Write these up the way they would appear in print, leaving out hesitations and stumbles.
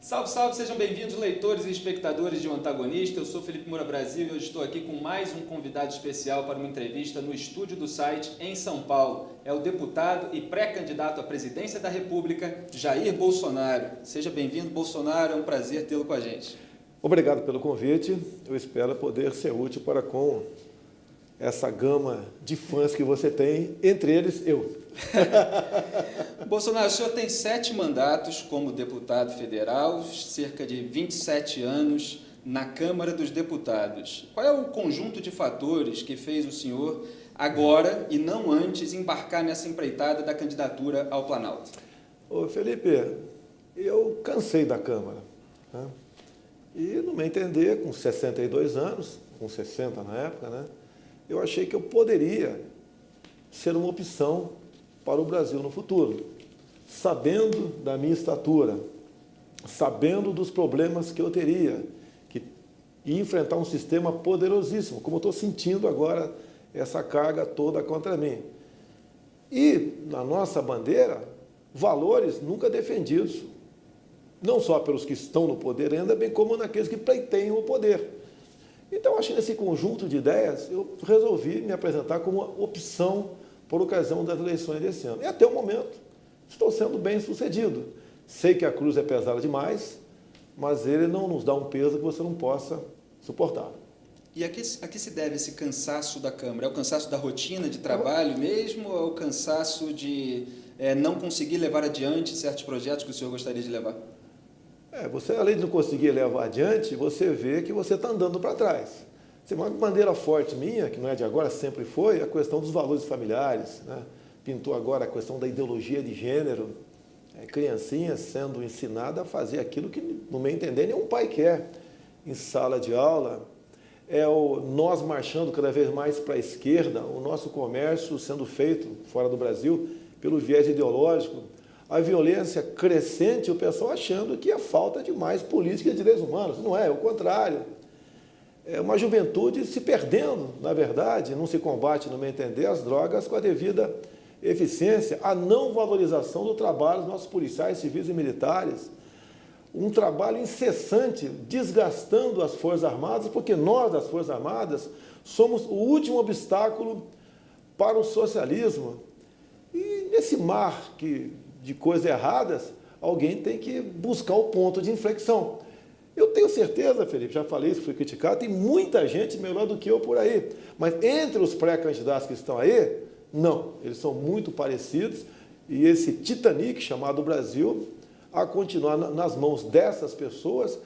Salve, salve, sejam bem-vindos, leitores e espectadores de O Antagonista. Eu sou Felipe Moura Brasil e hoje estou aqui com mais um convidado especial para uma entrevista no estúdio do site em São Paulo. É o deputado e pré-candidato à presidência da República, Jair Bolsonaro. Seja bem-vindo, Bolsonaro, é um prazer tê-lo com a gente. Obrigado pelo convite. Eu espero poder ser útil para com essa gama de fãs que você tem, entre eles eu. Bolsonaro, o senhor tem 7 mandatos como deputado federal, cerca de 27 anos na Câmara dos Deputados. Qual é o conjunto de fatores que fez o senhor agora e não antes embarcar nessa empreitada da candidatura ao Planalto? Ô Felipe, eu cansei da Câmara, né? E no meu entender, com 62 anos, com 60 na época, né, eu achei que eu poderia ser uma opção para o Brasil no futuro, sabendo da minha estatura, sabendo dos problemas que eu teria, e enfrentar um sistema poderosíssimo, como eu estou sentindo agora essa carga toda contra mim. E na nossa bandeira, valores nunca defendidos, não só pelos que estão no poder ainda, bem como naqueles que pleiteiam o poder. Então, acho que nesse conjunto de ideias, eu resolvi me apresentar como uma opção por ocasião das eleições desse ano. E até o momento, estou sendo bem sucedido. Sei que a cruz é pesada demais, mas ele não nos dá um peso que você não possa suportar. E a que se deve esse cansaço da Câmara? É o cansaço da rotina de trabalho mesmo ou é o cansaço de não conseguir levar adiante certos projetos que o senhor gostaria de levar? Você, além de não conseguir levar adiante, você vê que você está andando para trás. Uma bandeira forte minha, que não é de agora, sempre foi, a questão dos valores familiares, né? Pintou agora a questão da ideologia de gênero, criancinhas sendo ensinadas a fazer aquilo que, no meu entender, nenhum pai quer em sala de aula. Nós marchando cada vez mais para a esquerda, o nosso comércio sendo feito fora do Brasil pelo viés ideológico, a violência crescente, o pessoal achando que é falta de mais política de direitos humanos. Não é o contrário. É uma juventude se perdendo, na verdade, não se combate, no meu entender, as drogas com a devida eficiência, a não valorização do trabalho dos nossos policiais, civis e militares, um trabalho incessante, desgastando as Forças Armadas, porque nós, das Forças Armadas, somos o último obstáculo para o socialismo. E nesse mar de coisas erradas, alguém tem que buscar o ponto de inflexão. Eu tenho certeza, Felipe, já falei isso, fui criticado, tem muita gente melhor do que eu por aí. Mas entre os pré-candidatos que estão aí, não, eles são muito parecidos. E esse Titanic chamado Brasil, a continuar nas mãos dessas pessoas,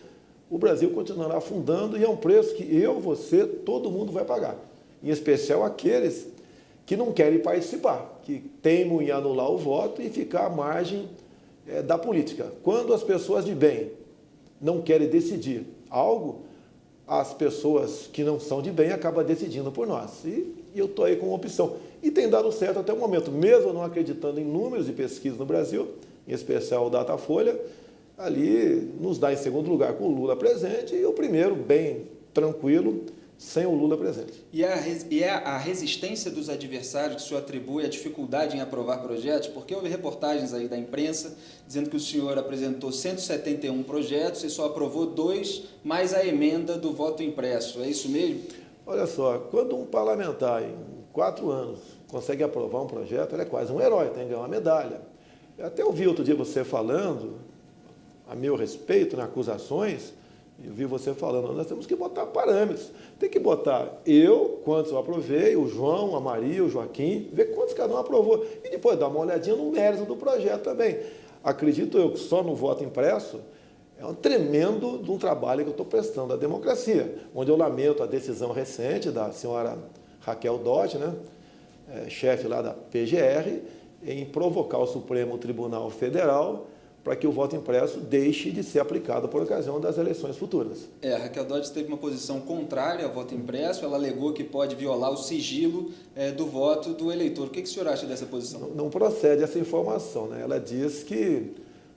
o Brasil continuará afundando e é um preço que eu, você, todo mundo vai pagar. Em especial aqueles que não querem participar, que teimam em anular o voto e ficar à margem da política. Quando as pessoas de bem não querem decidir algo, as pessoas que não são de bem acabam decidindo por nós. E eu estou aí com uma opção. E tem dado certo até o momento, mesmo não acreditando em números de pesquisa no Brasil, em especial o Datafolha, ali nos dá em segundo lugar com o Lula presente e o primeiro bem tranquilo, sem o Lula presente. E a resistência dos adversários que o senhor atribui à dificuldade em aprovar projetos? Porque houve reportagens aí da imprensa dizendo que o senhor apresentou 171 projetos e só aprovou 2, mais a emenda do voto impresso. É isso mesmo? Olha só, quando um parlamentar em 4 anos consegue aprovar um projeto, ele é quase um herói, tem que ganhar uma medalha. Eu até ouvi outro dia você falando, a meu respeito, nas acusações, eu vi você falando, nós temos que botar parâmetros. Tem que botar quantos eu aprovei, o João, a Maria, o Joaquim, ver quantos cada um aprovou. E depois dar uma olhadinha no mérito do projeto também. Acredito eu que só no voto impresso é um tremendo de um trabalho que eu estou prestando à democracia, onde eu lamento a decisão recente da senhora Raquel Dodge, né, chefe lá da PGR, em provocar o Supremo Tribunal Federal para que o voto impresso deixe de ser aplicado por ocasião das eleições futuras. A Raquel Dodge teve uma posição contrária ao voto impresso, ela alegou que pode violar o sigilo do voto do eleitor. O que o senhor acha dessa posição? Não procede essa informação, né? Ela diz que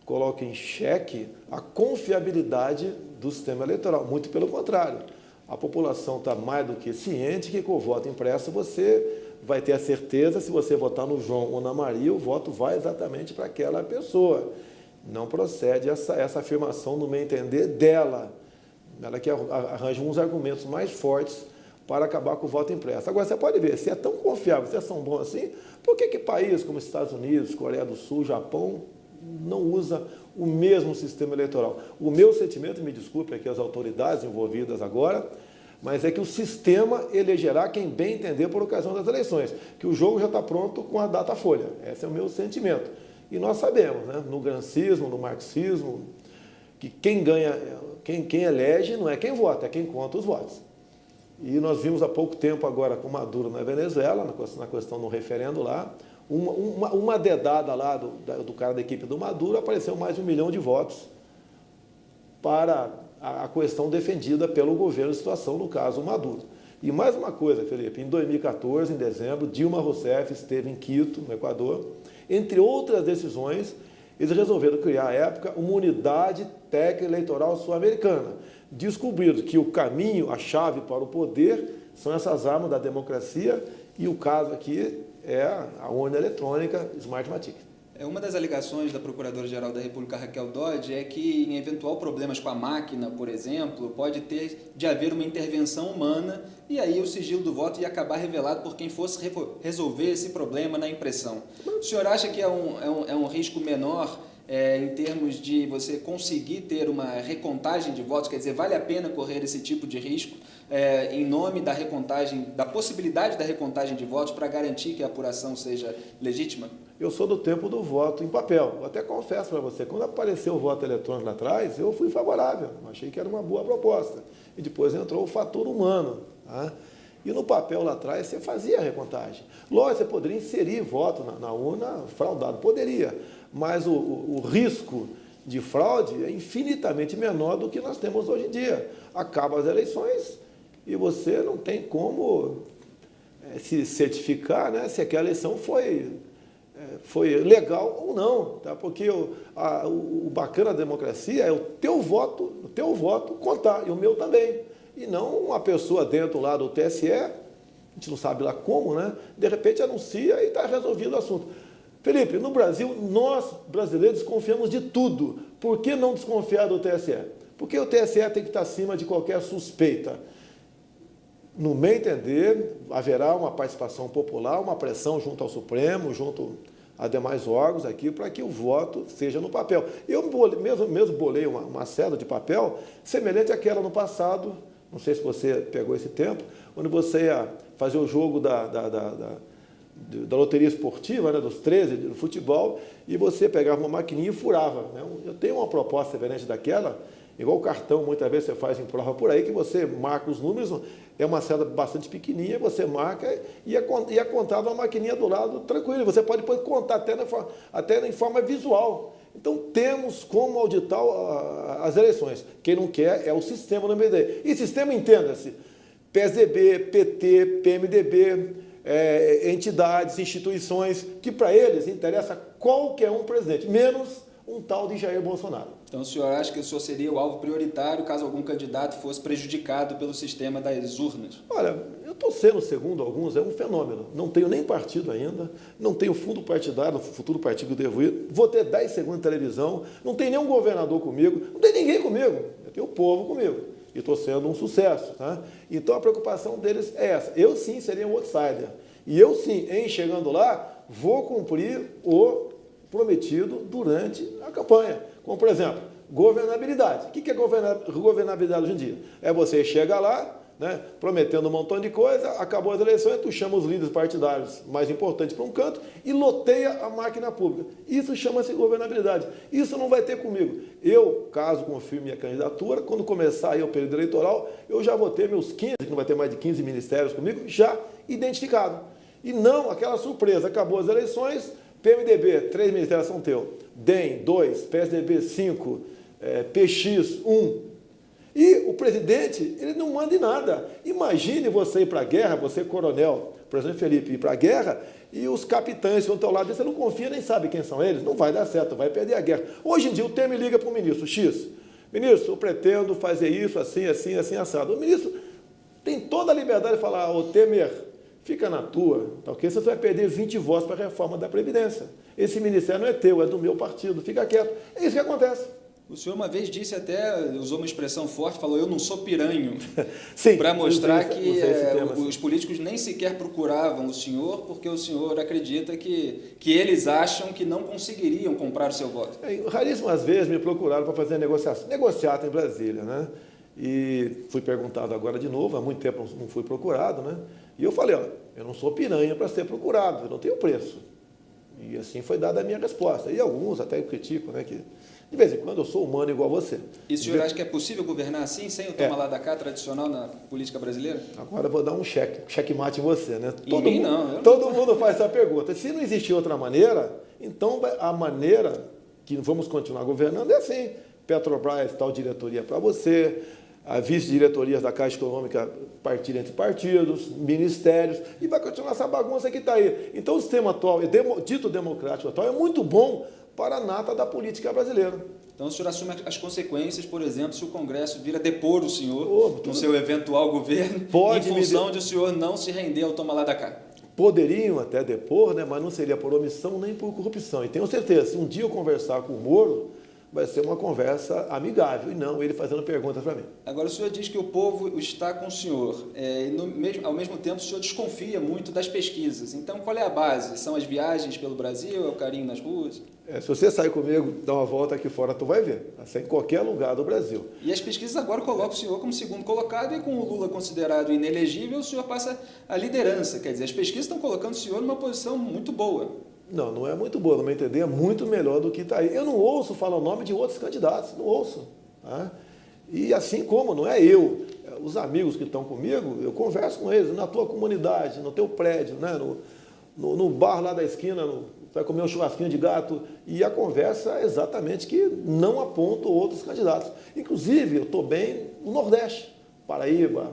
coloca em xeque a confiabilidade do sistema eleitoral, muito pelo contrário. A população está mais do que ciente que com o voto impresso você vai ter a certeza, se você votar no João ou na Maria, o voto vai exatamente para aquela pessoa. Não procede essa afirmação, no meu entender, dela. Ela que arranja uns argumentos mais fortes para acabar com o voto impresso. Agora, você pode ver, se é tão confiável, se é tão bom assim, por que países como Estados Unidos, Coreia do Sul, Japão, não usa o mesmo sistema eleitoral? O meu sentimento, me desculpe aqui as autoridades envolvidas agora, mas é que o sistema elegerá quem bem entender por ocasião das eleições, que o jogo já está pronto com a data folha. Esse é o meu sentimento. E nós sabemos, né, no gramscismo, no marxismo, que quem ganha, quem elege não é quem vota, é quem conta os votos. E nós vimos há pouco tempo agora com Maduro na Venezuela, na questão do referendo lá, uma dedada lá do cara da equipe do Maduro, apareceu mais de 1 milhão de votos para a questão defendida pelo governo de situação, no caso Maduro. E mais uma coisa, Felipe, em 2014, em dezembro, Dilma Rousseff esteve em Quito, no Equador. Entre outras decisões, eles resolveram criar, à época, uma unidade técnica eleitoral sul-americana. Descobriram que o caminho, a chave para o poder, são essas armas da democracia, e o caso aqui é a urna eletrônica Smartmatic. Uma das alegações da Procuradora-Geral da República, Raquel Dodge, é que em eventual problemas com a máquina, por exemplo, pode ter de haver uma intervenção humana e aí o sigilo do voto ia acabar revelado por quem fosse resolver esse problema na impressão. O senhor acha que é um risco menor em termos de você conseguir ter uma recontagem de votos? Quer dizer, vale a pena correr esse tipo de risco em nome da recontagem, da possibilidade da recontagem de votos para garantir que a apuração seja legítima? Eu sou do tempo do voto em papel. Eu até confesso para você, quando apareceu o voto eletrônico lá atrás, eu fui favorável. Achei que era uma boa proposta. E depois entrou o fator humano. Tá? E no papel lá atrás, você fazia a recontagem. Lógico, você poderia inserir voto na urna fraudado. Poderia. Mas o risco de fraude é infinitamente menor do que nós temos hoje em dia. Acabam as eleições e você não tem como se certificar, né, se aquela eleição foi legal ou não, tá? Porque o bacana da democracia é o teu voto contar, e o meu também. E não uma pessoa dentro lá do TSE, a gente não sabe lá como, né? De repente anuncia e está resolvido o assunto. Felipe, no Brasil, nós brasileiros desconfiamos de tudo. Por que não desconfiar do TSE? Porque o TSE tem que estar acima de qualquer suspeita. No meu entender, haverá uma participação popular, uma pressão junto ao Supremo, junto a demais órgãos aqui, para que o voto seja no papel. Eu mesmo bolei uma cédula de papel semelhante àquela no passado, não sei se você pegou esse tempo, onde você ia fazer o jogo da loteria esportiva, né, dos 13, do futebol, e você pegava uma maquininha e furava. Né? Eu tenho uma proposta semelhante daquela, igual o cartão, muitas vezes você faz em prova por aí, que você marca os números, é uma cédula bastante pequenininha, você marca e é contado uma maquininha do lado, tranquilo. Você pode depois contar até em forma visual. Então, temos como auditar as eleições. Quem não quer é o sistema no MDB. E sistema, entenda-se, PSDB, PT, PMDB, entidades, instituições, que para eles interessa qualquer um presidente, menos um tal de Jair Bolsonaro. Então o senhor acha que o senhor seria o alvo prioritário caso algum candidato fosse prejudicado pelo sistema das urnas? Olha, eu estou sendo, segundo alguns, é um fenômeno. Não tenho nem partido ainda, não tenho fundo partidário, futuro partido que eu devo ir, vou ter 10 segundos de televisão, não tem nenhum governador comigo, não tem ninguém comigo, eu tenho o povo comigo. E estou sendo um sucesso. Tá? Então a preocupação deles é essa. Eu sim seria um outsider. E eu sim, em chegando lá, vou cumprir o prometido durante a campanha. Como, por exemplo, governabilidade. O que é governabilidade hoje em dia? É você chega lá, né, prometendo um montão de coisa, acabou as eleições, tu chama os líderes partidários mais importantes para um canto e loteia a máquina pública. Isso chama-se governabilidade. Isso não vai ter comigo. Eu, caso confirme minha candidatura, quando começar aí o período eleitoral, eu já vou ter meus 15, que não vai ter mais de 15 ministérios comigo, já identificado. E não aquela surpresa, acabou as eleições, PMDB, 3 ministérios são teus, DEM, 2, PSDB, 5, PX, 1. E o presidente, ele não manda em nada. Imagine você ir para a guerra, você coronel, por exemplo, Felipe, ir para a guerra e os capitães que vão ao teu lado, você não confia nem sabe quem são eles, não vai dar certo, vai perder a guerra. Hoje em dia o Temer liga para o ministro X, ministro, eu pretendo fazer isso, assim, assim, assim, assado. O ministro tem toda a liberdade de falar, ô Temer, fica na tua, tá ok? Você vai perder 20 votos para a reforma da Previdência. Esse ministério não é teu, é do meu partido, fica quieto. É isso que acontece. O senhor uma vez disse até, usou uma expressão forte, falou, eu não sou piranho, para mostrar que os políticos nem sequer procuravam o senhor, porque o senhor acredita que eles acham que não conseguiriam comprar o seu voto. Raríssimas vezes me procuraram para fazer negociata em Brasília, né? E fui perguntado agora de novo, há muito tempo não fui procurado, né? E eu falei, ó, eu não sou piranha para ser procurado, eu não tenho preço. E assim foi dada a minha resposta. E alguns até criticam, né, que de vez em quando eu sou humano igual a você. E o senhor acha que é possível governar assim, sem o toma lá da cá tradicional na política brasileira? Agora eu vou dar um checkmate em você, né? Todo mundo faz essa pergunta. Se não existir outra maneira, então a maneira que vamos continuar governando é assim. Petrobras, tal diretoria para você, a vice-diretorias da Caixa Econômica partir entre partidos, ministérios, e vai continuar essa bagunça que está aí. Então o sistema atual, dito democrático atual, é muito bom para a nata da política brasileira. Então o senhor assume as consequências, por exemplo, se o Congresso vir a depor o senhor no seu eventual governo, em função de o senhor não se render ao toma lá da cá. Poderiam até depor, né, mas não seria por omissão nem por corrupção. E tenho certeza, se um dia eu conversar com o Moro, vai ser uma conversa amigável, e não ele fazendo perguntas para mim. Agora, o senhor diz que o povo está com o senhor, e ao mesmo tempo o senhor desconfia muito das pesquisas. Então, qual é a base? São as viagens pelo Brasil, é o carinho nas ruas? Se você sair comigo, dar uma volta aqui fora, tu vai ver. Assim, em qualquer lugar do Brasil. E as pesquisas agora colocam o senhor como segundo colocado, e com o Lula considerado inelegível, o senhor passa a liderança. Quer dizer, as pesquisas estão colocando o senhor numa posição muito boa. Não, não é muito boa, no meu entender, é muito melhor do que está aí. Eu não ouço falar o nome de outros candidatos, não ouço. Tá? E assim como, não é eu, os amigos que estão comigo, eu converso com eles, na tua comunidade, no teu prédio, né? no bar lá da esquina, vai comer um churrasquinho de gato, e a conversa é exatamente que não aponto outros candidatos. Inclusive, eu estou bem no Nordeste, Paraíba,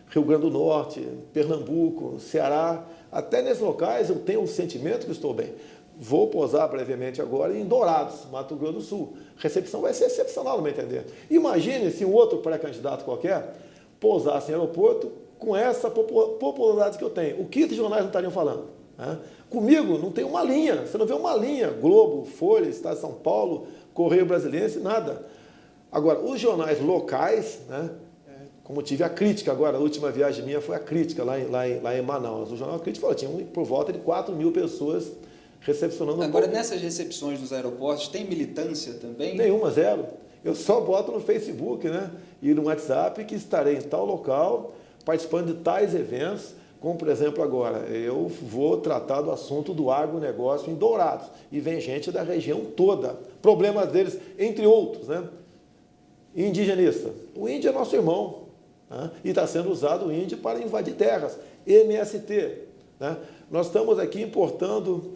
Rio Grande do Norte, Pernambuco, Ceará. Até nesses locais eu tenho um sentimento que estou bem. Vou pousar brevemente agora em Dourados, Mato Grosso do Sul. A recepção vai ser excepcional, no meu entender. Imagine se um outro pré-candidato qualquer pousasse em aeroporto com essa popularidade que eu tenho. O que os jornais não estariam falando? Né? Comigo não tem uma linha, você não vê uma linha. Globo, Folha, Estado de São Paulo, Correio Brasiliense, nada. Agora, os jornais locais, né? Como tive a crítica agora, a última viagem minha foi a crítica lá em Manaus. O jornal crítico falou, tinha por volta de 4.000 pessoas recepcionando. Agora, nessas recepções nos aeroportos, tem militância também? Nenhuma, zero. Eu só boto no Facebook, né, e no WhatsApp que estarei em tal local, participando de tais eventos, como, por exemplo, agora, eu vou tratar do assunto do agronegócio em Dourados, e vem gente da região toda. Problemas deles, entre outros, né? Indigenista. O índio é nosso irmão. E está sendo usado o índio para invadir terras, MST. Né? Nós estamos aqui importando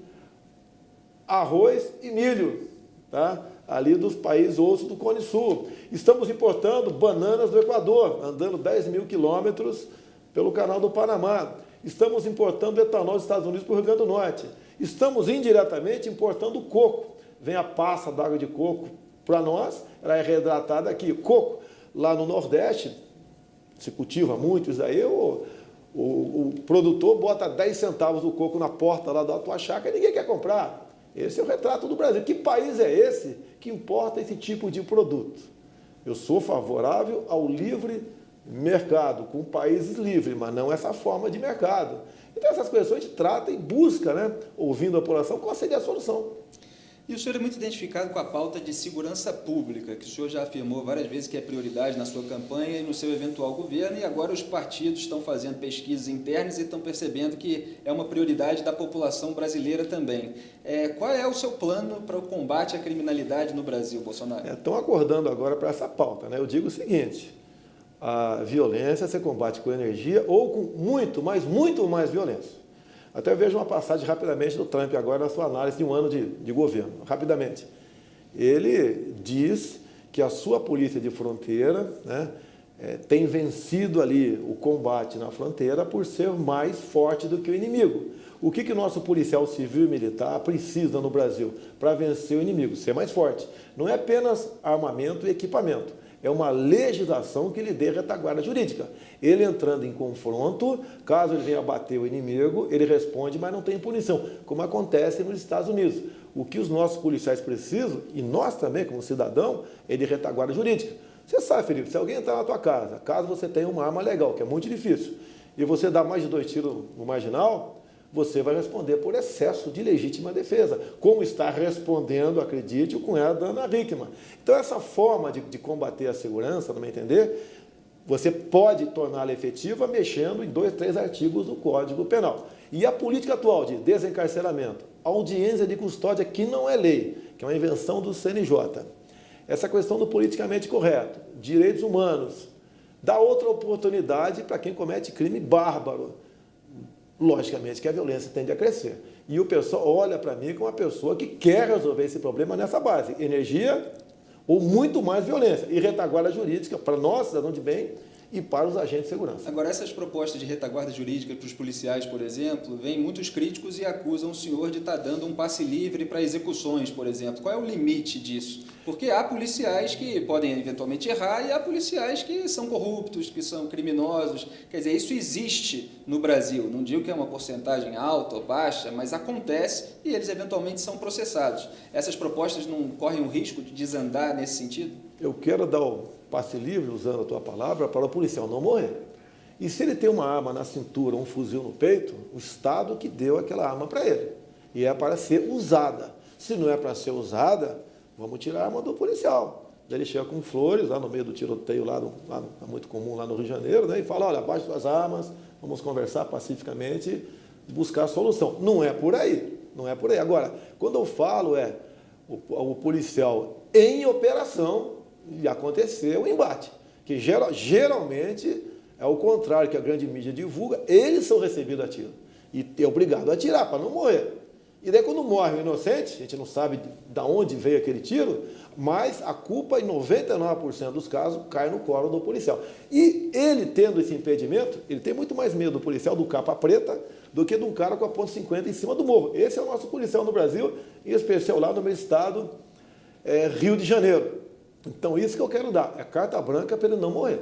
arroz e milho, tá? Ali dos países outros do Cone Sul. Estamos importando bananas do Equador, andando 10.000 quilômetros pelo canal do Panamá. Estamos importando etanol dos Estados Unidos para o Rio Grande do Norte. Estamos indiretamente importando coco. Vem a passa d'água de coco para nós, ela é reidratada aqui. Coco, lá no Nordeste, se cultiva muito isso aí, o produtor bota 10 centavos do coco na porta lá da tua chácara e ninguém quer comprar. Esse é o retrato do Brasil. Que país é esse que importa esse tipo de produto? Eu sou favorável ao livre mercado, com países livres, mas não essa forma de mercado. Então essas coisas a gente trata e busca, né, ouvindo a população, qual seria a solução. E o senhor é muito identificado com a pauta de segurança pública, que o senhor já afirmou várias vezes que é prioridade na sua campanha e no seu eventual governo, e agora os partidos estão fazendo pesquisas internas e estão percebendo que é uma prioridade da população brasileira também. Qual é o seu plano para o combate à criminalidade no Brasil, Bolsonaro? Estão acordando agora para essa pauta, né? Eu digo o seguinte, a violência se combate com energia ou com muito mais violência. Até vejo uma passagem rapidamente do Trump agora na sua análise de um ano de governo, rapidamente. Ele diz que a sua polícia de fronteira, né, tem vencido ali o combate na fronteira por ser mais forte do que o inimigo. O que o nosso policial civil e militar precisa no Brasil para vencer o inimigo? Ser mais forte. Não é apenas armamento e equipamento, é uma legislação que lhe dê retaguarda jurídica. Ele entrando em confronto, caso ele venha bater o inimigo, ele responde, mas não tem punição, como acontece nos Estados Unidos. O que os nossos policiais precisam, e nós também, como cidadão, é de retaguarda jurídica. Você sabe, Felipe, se alguém entrar na tua casa, caso você tenha uma arma legal, que é muito difícil, e você dá mais de 2 tiros no marginal, você vai responder por excesso de legítima defesa, como está respondendo, acredite, o cunhado da Ana Hickman. Então, essa forma de combater a segurança, no meu entender, você pode torná-la efetiva mexendo em 2, 3 artigos do Código Penal. E a política atual de desencarceramento, audiência de custódia, que não é lei, que é uma invenção do CNJ, essa questão do politicamente correto, direitos humanos, dá outra oportunidade para quem comete crime bárbaro. Logicamente que a violência tende a crescer. E o pessoal olha para mim como uma pessoa que quer resolver esse problema nessa base. Energia ou muito mais violência. E retaguarda jurídica para nós, cidadãos de bem, e para os agentes de segurança. Agora, essas propostas de retaguarda jurídica para os policiais, por exemplo, vêm muitos críticos e acusam o senhor de estar dando um passe livre para execuções, por exemplo. Qual é o limite disso? Porque há policiais que podem eventualmente errar e há policiais que são corruptos, que são criminosos. Quer dizer, isso existe no Brasil. Não digo que é uma porcentagem alta ou baixa, mas acontece e eles eventualmente são processados. Essas propostas não correm o risco de desandar nesse sentido? Eu quero dar o passe livre, usando a tua palavra, para o policial não morrer. E se ele tem uma arma na cintura, um fuzil no peito, o Estado que deu aquela arma para ele. E é para ser usada. Se não é para ser usada, vamos tirar a arma do policial. Daí ele chega com flores, lá no meio do tiroteio, é muito comum lá no Rio de Janeiro, né, e fala, olha, abaixe suas armas, vamos conversar pacificamente, buscar a solução. Não é por aí, não é por aí. Agora, quando eu falo o policial em operação, e aconteceu o embate, que geralmente é o contrário que a grande mídia divulga, eles são recebidos a tiro e é obrigado a atirar para não morrer. E daí quando morre o inocente, a gente não sabe de onde veio aquele tiro, mas a culpa em 99% dos casos cai no colo do policial. E ele tendo esse impedimento, ele tem muito mais medo do policial do capa preta do que de um cara com a ponto .50 em cima do morro. Esse é o nosso policial no Brasil, em especial lá no meu estado, Rio de Janeiro. Então, isso que eu quero dar, é carta branca para ele não morrer.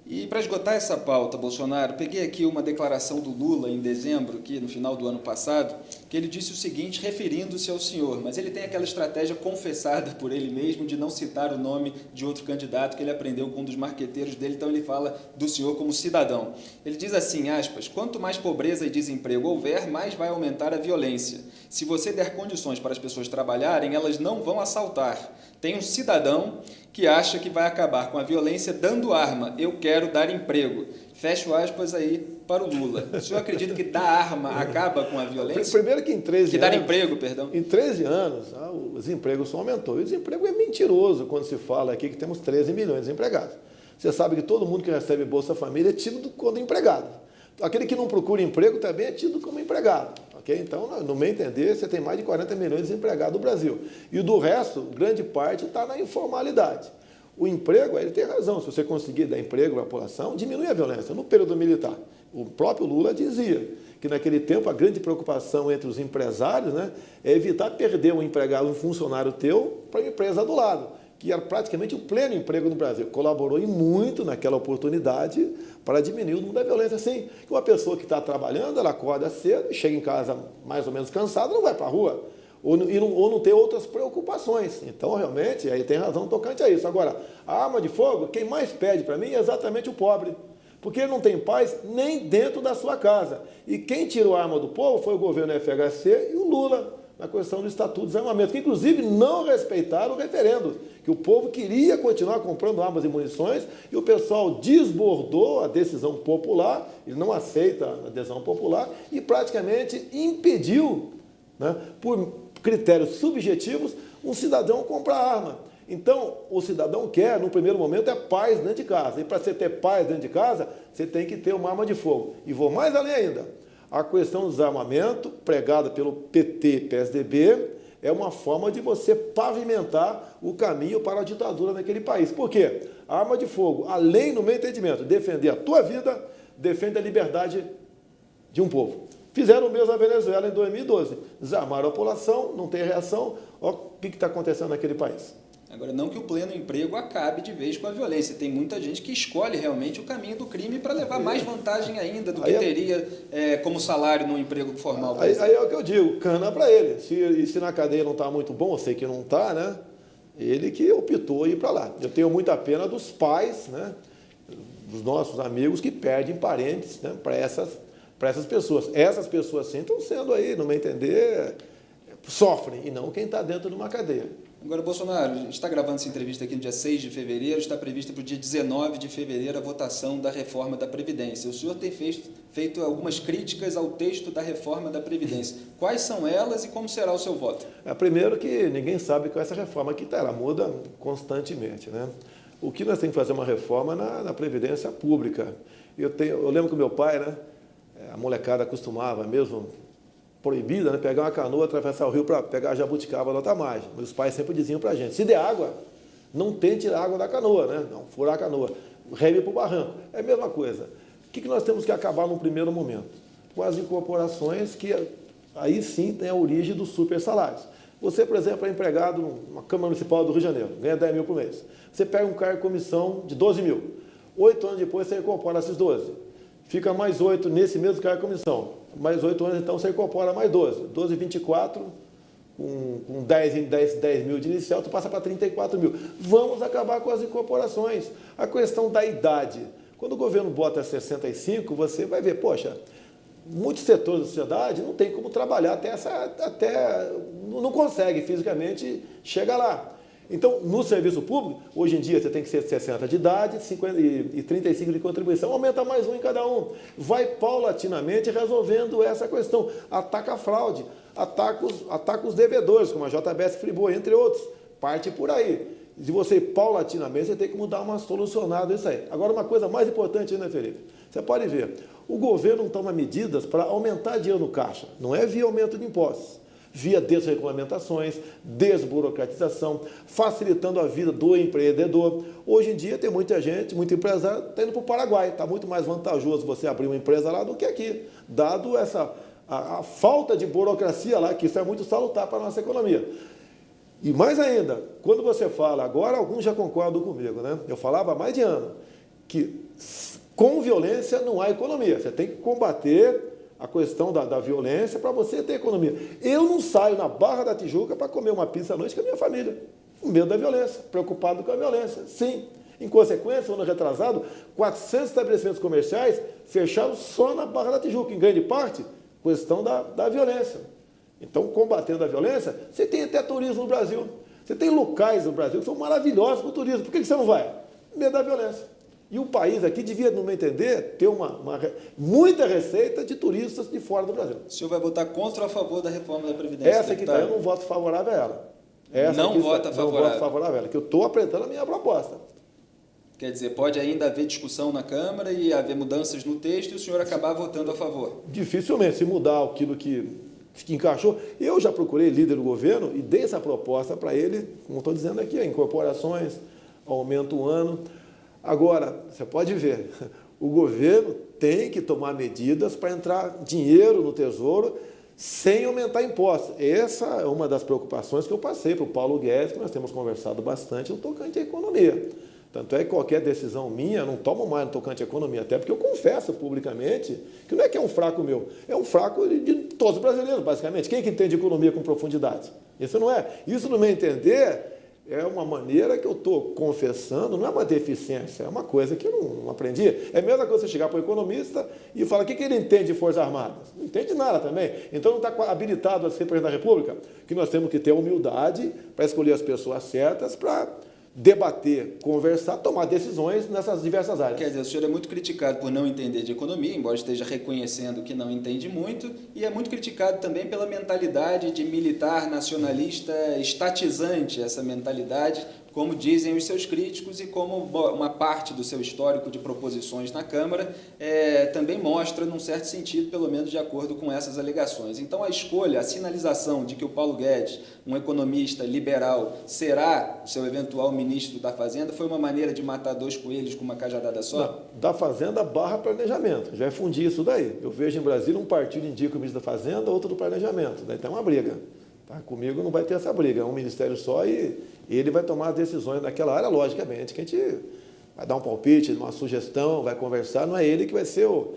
E para esgotar essa pauta, Bolsonaro, peguei aqui uma declaração do Lula em dezembro, aqui no final do ano passado, que ele disse o seguinte, referindo-se ao senhor, mas ele tem aquela estratégia confessada por ele mesmo de não citar o nome de outro candidato que ele aprendeu com um dos marqueteiros dele, então ele fala do senhor como cidadão. Ele diz assim, aspas, quanto mais pobreza e desemprego houver, mais vai aumentar a violência. Se você der condições para as pessoas trabalharem, elas não vão assaltar. Tem um cidadão que acha que vai acabar com a violência dando arma. Eu quero dar emprego. Fecho aspas aí para o Lula. O senhor acredita que dar arma acaba com a violência? Primeiro que em 13 anos... Que dar emprego, perdão. Em 13 anos, o desemprego só aumentou. E o desemprego é mentiroso quando se fala aqui que temos 13 milhões de desempregados. Você sabe que todo mundo que recebe Bolsa Família é tido como empregado. Aquele que não procura emprego também é tido como empregado. Okay? Então, no meu entender, você tem mais de 40 milhões de desempregados no Brasil. E do resto, grande parte está na informalidade. O emprego, ele tem razão, se você conseguir dar emprego à população, diminui a violência. No período militar, o próprio Lula dizia que naquele tempo a grande preocupação entre os empresários, né, é evitar perder um empregado, um funcionário teu, para a empresa do lado, que era praticamente o pleno emprego no Brasil. Colaborou e muito naquela oportunidade para diminuir o número da violência. Assim, que uma pessoa que está trabalhando, ela acorda cedo, chega em casa mais ou menos cansada, não vai para a rua. Ou não ter outras preocupações. Então, realmente, aí tem razão tocante a isso. Agora, a arma de fogo, quem mais pede para mim é exatamente o pobre. Porque ele não tem paz nem dentro da sua casa. E quem tirou a arma do povo foi o governo FHC e o Lula, na questão do Estatuto de Desarmamento, que inclusive não respeitaram o referendo, que o povo queria continuar comprando armas e munições, e o pessoal desbordou a decisão popular, ele não aceita a decisão popular, e praticamente impediu, né, por critérios subjetivos, um cidadão comprar arma. Então, o cidadão quer, no primeiro momento, é paz dentro de casa. E para você ter paz dentro de casa, você tem que ter uma arma de fogo. E vou mais além ainda. A questão do desarmamento, pregada pelo PT, PSDB, é uma forma de você pavimentar o caminho para a ditadura naquele país. Por quê? A arma de fogo, além, no meu entendimento, defender a tua vida, defende a liberdade de um povo. Fizeram o mesmo na Venezuela em 2012. Desarmaram a população, não tem reação. Olha o que está acontecendo naquele país. Agora, não que o pleno emprego acabe de vez com a violência. Tem muita gente que escolhe realmente o caminho do crime para levar mais vantagem ainda do que teria como salário no emprego formal. Aí é o que eu digo, cana para ele. Se na cadeia não está muito bom, eu sei que não está, né? Ele que optou ir para lá. Eu tenho muita pena dos pais, né? Dos nossos amigos que perdem parentes, né? Para essas pessoas. Essas pessoas, sim, estão sendo aí, no meu entender, sofrem, e não quem está dentro de uma cadeia. Agora, Bolsonaro, a gente está gravando essa entrevista aqui no dia 6 de fevereiro, está prevista para o dia 19 de fevereiro a votação da reforma da Previdência. O senhor tem feito algumas críticas ao texto da reforma da Previdência. Quais são elas e como será o seu voto? Primeiro que ninguém sabe qual é essa reforma que está, ela muda constantemente, né? O que nós temos que fazer uma reforma na Previdência Pública. Eu lembro que o meu pai, né, a molecada costumava mesmo, proibida, né, pegar uma canoa, atravessar o rio para pegar a jabuticaba da outra margem. Meus pais sempre diziam para a gente, se der água, não tente tirar água da canoa, né? Não, furar a canoa, reme para o barranco. É a mesma coisa. O que nós temos que acabar num primeiro momento? Com as incorporações que aí sim tem a origem dos super salários. Você, por exemplo, é empregado numa Câmara Municipal do Rio de Janeiro, ganha 10 mil por mês. Você pega um cargo de comissão de 12 mil. 8 anos depois você incorpora esses 12. Fica mais 8 nesse mesmo cargo de comissão. Mais 8 anos, então, você incorpora mais 12. 12, 24, com 10 mil de inicial, tu passa para 34 mil. Vamos acabar com as incorporações. A questão da idade. Quando o governo bota 65, você vai ver, poxa, muitos setores da sociedade não tem como trabalhar não consegue fisicamente chegar lá. Então, no serviço público, hoje em dia você tem que ser 60 de idade 50 e 35 de contribuição, aumenta mais um em cada um. Vai paulatinamente resolvendo essa questão. Ataca a fraude, ataca os devedores, como a JBS Friboi, entre outros. Parte por aí. Se você paulatinamente, você tem que mudar uma solucionada isso aí. Agora, uma coisa mais importante ainda, Felipe, você pode ver, o governo toma medidas para aumentar dinheiro no caixa, não é via aumento de impostos, via desregulamentações, desburocratização, facilitando a vida do empreendedor. Hoje em dia tem muita gente, muito empresário, está indo para o Paraguai. Está muito mais vantajoso você abrir uma empresa lá do que aqui, dado a falta de burocracia lá, que isso é muito salutar para a nossa economia. E mais ainda, quando você fala, agora alguns já concordam comigo, né? Eu falava há mais de ano, que com violência não há economia. Você tem que combater a questão da violência para você ter economia. Eu não saio na Barra da Tijuca para comer uma pizza à noite com a minha família. Com medo da violência, preocupado com a violência. Sim. Em consequência, ano retrasado, 400 estabelecimentos comerciais fecharam só na Barra da Tijuca, em grande parte, questão da violência. Então, combatendo a violência, você tem até turismo no Brasil. Você tem locais no Brasil que são maravilhosos para o turismo. Por que você não vai? Medo da violência. E o país aqui devia, no meu entender, ter muita receita de turistas de fora do Brasil. O senhor vai votar contra ou a favor da reforma da Previdência? Essa que eu não voto favorável a ela. Não vota favorável? Não voto favorável a ela, que eu estou apresentando a minha proposta. Quer dizer, pode ainda haver discussão na Câmara e haver mudanças no texto e o senhor acabar votando a favor? Dificilmente, se mudar aquilo que encaixou. Eu já procurei líder do governo e dei essa proposta para ele, como estou dizendo aqui, incorporações, aumento o ano. Agora, você pode ver, o governo tem que tomar medidas para entrar dinheiro no Tesouro sem aumentar impostos. Essa é uma das preocupações que eu passei para o Paulo Guedes, que nós temos conversado bastante no tocante à economia. Tanto é que qualquer decisão minha, eu não tomo mais no tocante à economia, até porque eu confesso publicamente que não é que é um fraco meu, é um fraco de todos os brasileiros, basicamente. Quem que entende economia com profundidade? Isso não é. Isso, no meu entender, é uma maneira que eu estou confessando, não é uma deficiência, é uma coisa que eu não aprendi. É a mesma coisa você chegar para o economista e falar o que ele entende de Forças Armadas. Não entende nada também. Então não está habilitado a ser presidente da República, que nós temos que ter humildade para escolher as pessoas certas para debater, conversar, tomar decisões nessas diversas áreas. Quer dizer, o senhor é muito criticado por não entender de economia, embora esteja reconhecendo que não entende muito, e é muito criticado também pela mentalidade de militar nacionalista estatizante, essa mentalidade, como dizem os seus críticos e como uma parte do seu histórico de proposições na Câmara também mostra, num certo sentido, pelo menos de acordo com essas alegações. Então, a escolha, a sinalização de que o Paulo Guedes, um economista liberal, será o seu eventual ministro da Fazenda, foi uma maneira de matar dois coelhos com uma cajadada só? Não, da Fazenda barra planejamento. Já fundir isso daí. Eu vejo em Brasília um partido indica o ministro da Fazenda, outro do planejamento. Daí tem uma briga. Tá? Comigo não vai ter essa briga. É um ministério só e Ele vai tomar as decisões naquela área, logicamente, que a gente vai dar um palpite, uma sugestão, vai conversar, não é ele que vai ser o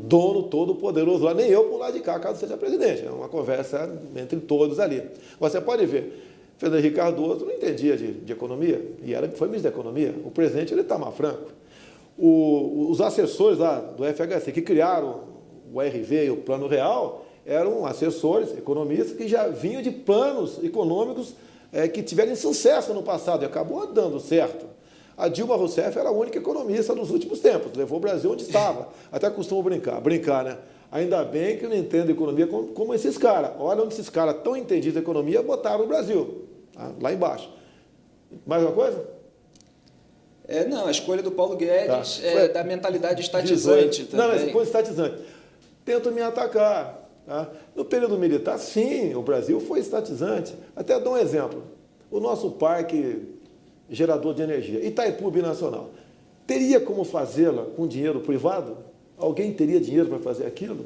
dono todo poderoso lá, nem eu por lado de cá, caso seja presidente. É uma conversa entre todos ali. Você pode ver, Fernando Henrique Cardoso não entendia de economia, e foi ministro da Economia. O presidente, ele Itamar Franco. Os assessores lá do FHC, que criaram o RV e o Plano Real, eram assessores, economistas, que já vinham de planos econômicos que tiveram sucesso no passado, e acabou dando certo. A Dilma Rousseff era a única economista nos últimos tempos, levou o Brasil onde estava. Até costumo brincar, né? Ainda bem que eu não entendo economia como esses caras. Olha onde esses caras tão entendidos de economia botaram o Brasil, lá embaixo. Mais uma coisa? Não, a escolha do Paulo Guedes é da mentalidade estatizante também. Não, essa coisa estatizante. Tentam me atacar. Tá? No período militar, sim, o Brasil foi estatizante. Até dou um exemplo. O nosso parque gerador de energia, Itaipu Binacional, teria como fazê-la com dinheiro privado? Alguém teria dinheiro para fazer aquilo?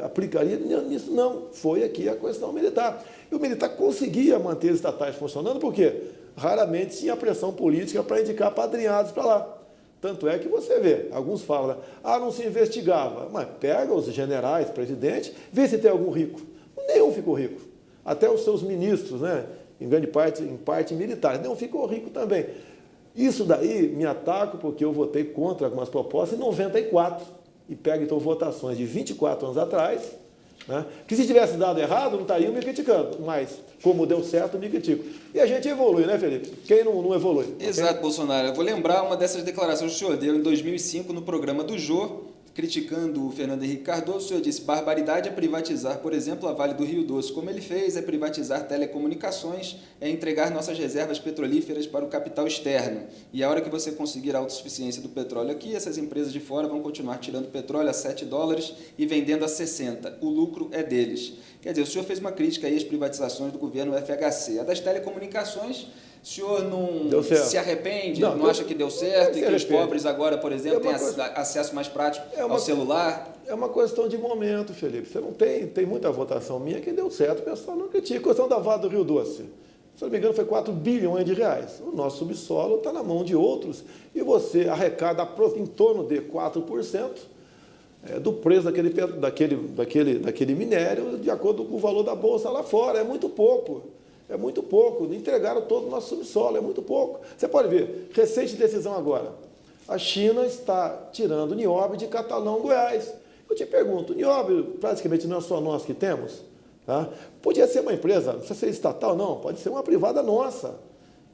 Aplicaria nisso? Não. Foi aqui a questão militar. E o militar conseguia manter os estatais funcionando, por quê? Raramente tinha pressão política para indicar padrinhados para lá. Tanto é que você vê, alguns falam, não se investigava. Mas pega os generais, presidente, vê se tem algum rico. Nenhum ficou rico. Até os seus ministros, né? Em grande parte, militares, nenhum ficou rico também. Isso daí me ataco porque eu votei contra algumas propostas em 94. E pego, então, votações de 24 anos atrás, né? Que se tivesse dado errado, não estariam me criticando. Mas, como deu certo, me critico. E a gente evolui, né, Felipe? Quem não evolui? Exato, okay? Bolsonaro. Eu vou lembrar uma dessas declarações que o senhor deu em 2005 no programa do Jô, criticando o Fernando Henrique Cardoso. O senhor disse: barbaridade é privatizar, por exemplo, a Vale do Rio Doce. Como ele fez, é privatizar telecomunicações, é entregar nossas reservas petrolíferas para o capital externo. E a hora que você conseguir a autossuficiência do petróleo aqui, essas empresas de fora vão continuar tirando petróleo a $7 e vendendo a 60. O lucro é deles. Quer dizer, o senhor fez uma crítica aí às privatizações do governo FHC. A das telecomunicações, o senhor não se arrepende, não acha que deu certo e que os pobres agora, por exemplo, têm acesso mais prático ao celular? É uma questão de momento, Felipe. Você não tem muita votação minha que deu certo, o pessoal não critica. A questão da Vale do Rio Doce, se não me engano, foi 4 bilhões de reais. O nosso subsolo está na mão de outros e você arrecada em torno de 4% do preço daquele minério de acordo com o valor da bolsa lá fora. É muito pouco. É muito pouco. Entregaram todo o nosso subsolo, é muito pouco. Você pode ver, recente decisão agora. A China está tirando o nióbio de Catalão, Goiás. Eu te pergunto, o nióbio praticamente não é só nós que temos? Tá? Podia ser uma empresa, não precisa ser estatal, não, pode ser uma privada nossa.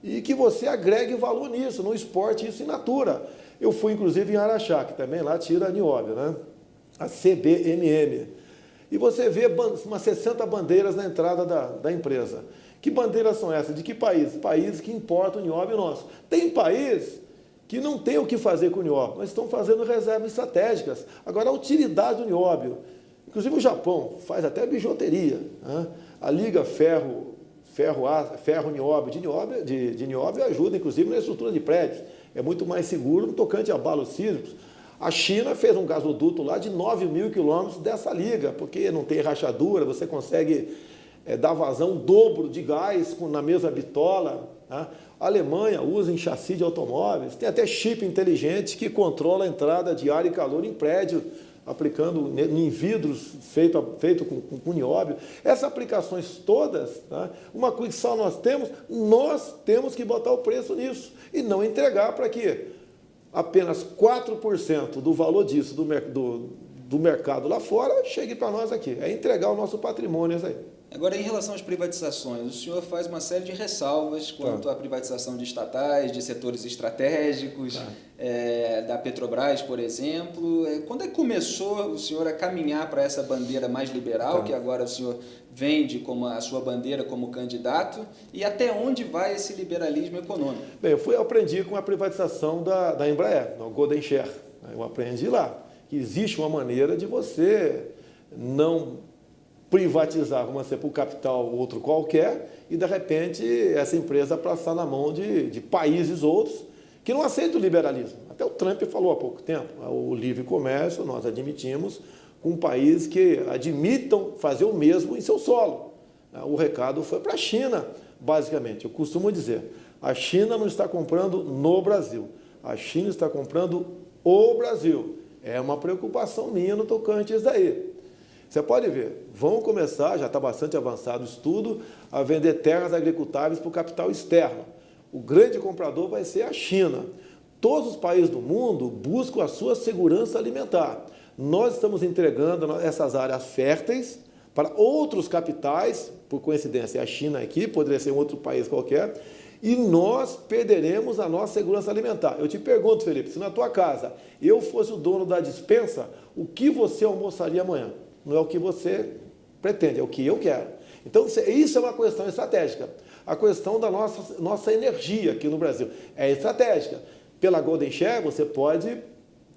E que você agregue valor nisso, não exporte isso in natura. Eu fui, inclusive, em Araxá, que também lá tira nióbio, né? A CBMM. E você vê umas 60 bandeiras na entrada da empresa. Que bandeiras são essas? De que país? Países que importam o nióbio nosso. Tem país que não tem o que fazer com o nióbio, mas estão fazendo reservas estratégicas. Agora, a utilidade do nióbio, inclusive o Japão faz até bijuteria, né? A liga ferro-nióbio de nióbio ajuda, inclusive, na estrutura de prédios. É muito mais seguro no tocante a abalos sísmicos. A China fez um gasoduto lá de 9.000 quilômetros dessa liga, porque não tem rachadura, você consegue dar vazão o dobro de gás na mesma bitola. Tá? A Alemanha usa em chassi de automóveis, tem até chip inteligente que controla a entrada de ar e calor em prédio, aplicando em vidros feito com nióbio. Essas aplicações todas, tá? Uma coisa que só nós temos que botar o preço nisso e não entregar para que apenas 4% do valor disso do mercado lá fora chegue para nós aqui. É entregar o nosso patrimônio isso aí. Agora, em relação às privatizações, o senhor faz uma série de ressalvas quanto à privatização de estatais, de setores estratégicos, da Petrobras, por exemplo. Quando é que começou o senhor a caminhar para essa bandeira mais liberal, que agora o senhor vende como a sua bandeira como candidato, e até onde vai esse liberalismo econômico? Bem, eu aprendi com a privatização da Embraer, no Golden Share. Eu aprendi lá que existe uma maneira de você não privatizar, vamos dizer, para o capital outro qualquer, e de repente essa empresa passar na mão de países outros que não aceitam o liberalismo. Até o Trump falou há pouco tempo, o livre comércio nós admitimos com países que admitam fazer o mesmo em seu solo. O recado foi para a China, basicamente. Eu costumo dizer, a China não está comprando no Brasil, a China está comprando o Brasil. É uma preocupação minha no tocante a isso daí. Você pode ver, vão começar, já está bastante avançado o estudo, a vender terras agricultáveis para o capital externo. O grande comprador vai ser a China. Todos os países do mundo buscam a sua segurança alimentar. Nós estamos entregando essas áreas férteis para outros capitais, por coincidência, a China aqui, poderia ser um outro país qualquer, e nós perderemos a nossa segurança alimentar. Eu te pergunto, Felipe, se na tua casa eu fosse o dono da despensa, o que você almoçaria amanhã? Não é o que você pretende, é o que eu quero. Então, isso é uma questão estratégica. A questão da nossa energia aqui no Brasil é estratégica. Pela Golden Share, você pode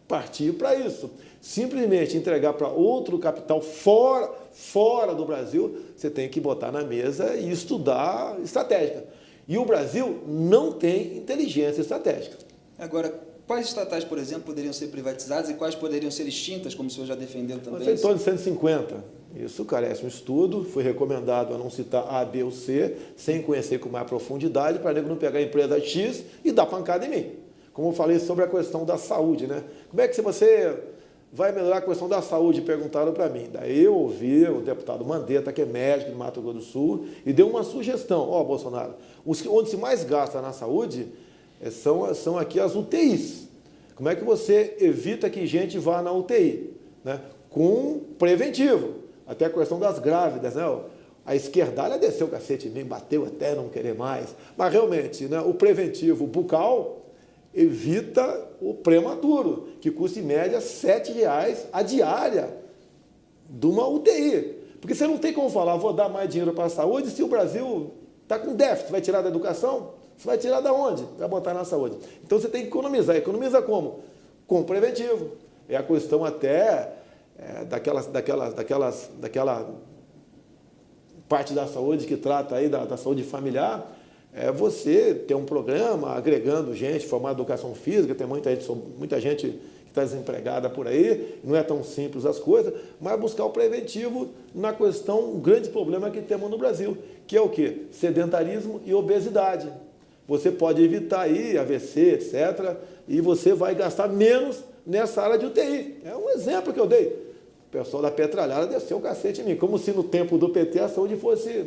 partir para isso. Simplesmente entregar para outro capital fora do Brasil, você tem que botar na mesa e estudar estratégica. E o Brasil não tem inteligência estratégica. Agora, quais estatais, por exemplo, poderiam ser privatizadas e quais poderiam ser extintas, como o senhor já defendeu também? Foi em torno de 150. Isso carece um estudo, foi recomendado a não citar A, B ou C, sem conhecer com mais profundidade, para não pegar a empresa X e dar pancada em mim. Como eu falei sobre a questão da saúde, né? Como é que você vai melhorar a questão da saúde? Perguntaram para mim. Daí eu ouvi o deputado Mandetta, que é médico de Mato Grosso do Sul, e deu uma sugestão. Ó, Bolsonaro, onde se mais gasta na saúde são aqui as UTIs. Como é que você evita que gente vá na UTI? Né? Com preventivo. Até a questão das grávidas, né? A esquerdalha desceu o cacete em mim, bateu até não querer mais. Mas realmente, né, o preventivo bucal evita o prematuro, que custa em média R$ 7,00 a diária de uma UTI. Porque você não tem como falar, vou dar mais dinheiro para a saúde, se o Brasil está com déficit, vai tirar da educação? Você vai tirar da onde? Vai botar na saúde. Então você tem que economizar. Economiza como? Com preventivo. É a questão até daquela parte da saúde que trata aí da saúde familiar, é você ter um programa agregando gente, formar educação física, tem muita gente que está desempregada por aí, não é tão simples as coisas, mas buscar o preventivo na questão, um grande problema que temos no Brasil, que é o quê? Sedentarismo e obesidade. Você pode evitar aí AVC, etc., e você vai gastar menos nessa área de UTI. É um exemplo que eu dei. O pessoal da petralhada desceu o cacete em mim, como se no tempo do PT a saúde fosse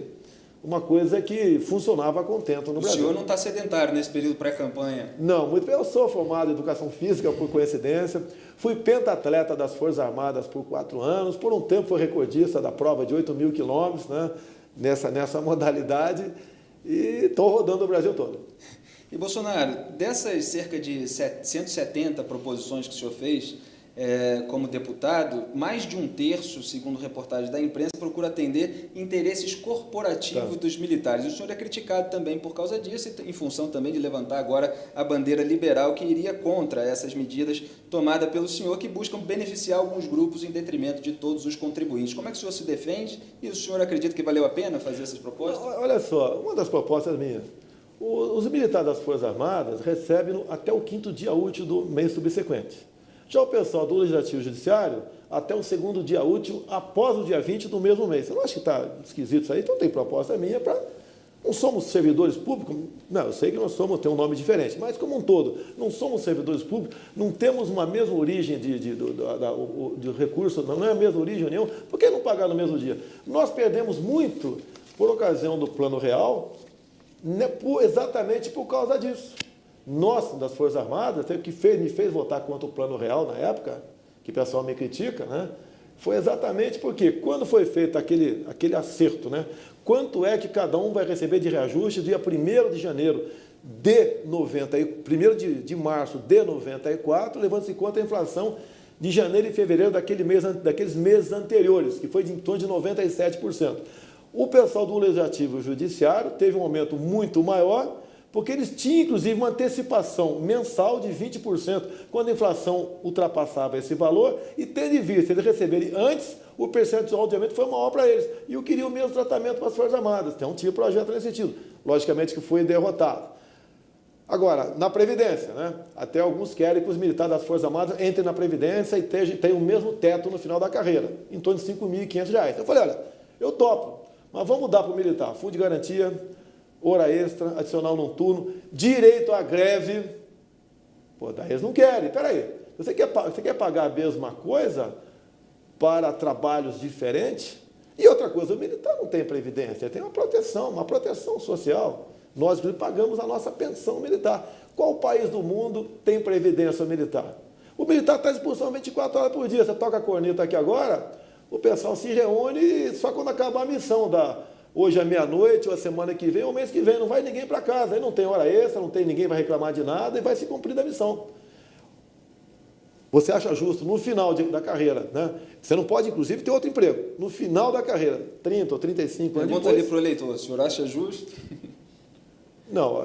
uma coisa que funcionava a contento no Brasil. O senhor não está sedentário nesse período pré-campanha? Não, muito bem. Eu sou formado em Educação Física, por coincidência. Fui pentatleta das Forças Armadas por 4 anos. Por um tempo fui recordista da prova de 8.000 quilômetros, né, nessa modalidade. E estou rodando o Brasil todo. E, Bolsonaro, dessas cerca de 170 proposições que o senhor fez como deputado, mais de um terço, segundo reportagens da imprensa, procura atender interesses corporativos dos militares. O senhor é criticado também por causa disso, em função também de levantar agora a bandeira liberal que iria contra essas medidas tomadas pelo senhor, que buscam beneficiar alguns grupos em detrimento de todos os contribuintes. Como é que o senhor se defende e o senhor acredita que valeu a pena fazer essas propostas? Olha só, uma das propostas minhas. Os militares das Forças Armadas recebem até o 5º dia útil do mês subsequente. Já o pessoal do Legislativo e Judiciário, até o 2º dia útil, após o dia 20 do mesmo mês. Você não acha que está esquisito isso aí? Então tem proposta minha para... Não somos servidores públicos? Não, eu sei que nós somos, tem um nome diferente, mas como um todo, não somos servidores públicos, não temos uma mesma origem de recurso, não é a mesma origem nenhuma, por que não pagar no mesmo dia? Nós perdemos muito por ocasião do Plano Real, né, exatamente por causa disso. Nós, das Forças Armadas, o que me fez votar contra o Plano Real na época, que o pessoal me critica, né, foi exatamente porque quando foi feito aquele acerto, né, quanto é que cada um vai receber de reajuste dia 1º de janeiro de 1º de março de 94, levando-se em conta a inflação de janeiro e fevereiro daqueles meses anteriores, que foi em torno de 97%. O pessoal do Legislativo e Judiciário teve um aumento muito maior, porque eles tinham, inclusive, uma antecipação mensal de 20%, quando a inflação ultrapassava esse valor, e tendo em vista eles receberem antes, o percentual de aumento foi maior para eles. E eu queria o mesmo tratamento para as Forças Armadas. Então, tinha projeto nesse sentido. Logicamente que foi derrotado. Agora, na Previdência, né? Até alguns querem que os militares das Forças Armadas entrem na Previdência e tenham o mesmo teto no final da carreira, em torno de R$ 5.500. Eu falei, olha, eu topo, mas vamos dar para o militar fundo de garantia, hora extra, adicional noturno, direito à greve. Pô, daí eles não querem. Peraí, você quer pagar a mesma coisa para trabalhos diferentes? E outra coisa, o militar não tem previdência, ele tem uma proteção social. Nós, inclusive, pagamos a nossa pensão militar. Qual país do mundo tem previdência militar? O militar está à disposição 24 horas por dia. Você toca a corneta aqui agora, o pessoal se reúne só quando acabar a missão hoje é meia-noite, ou a semana que vem, ou mês que vem, não vai ninguém para casa. Aí não tem hora extra, não tem ninguém vai reclamar de nada e vai se cumprir da missão. Você acha justo, no final da carreira, né? Você não pode, inclusive, ter outro emprego. No final da carreira, 30 ou 35 anos depois... Pergunta ali para o eleitor, o senhor acha justo? Não,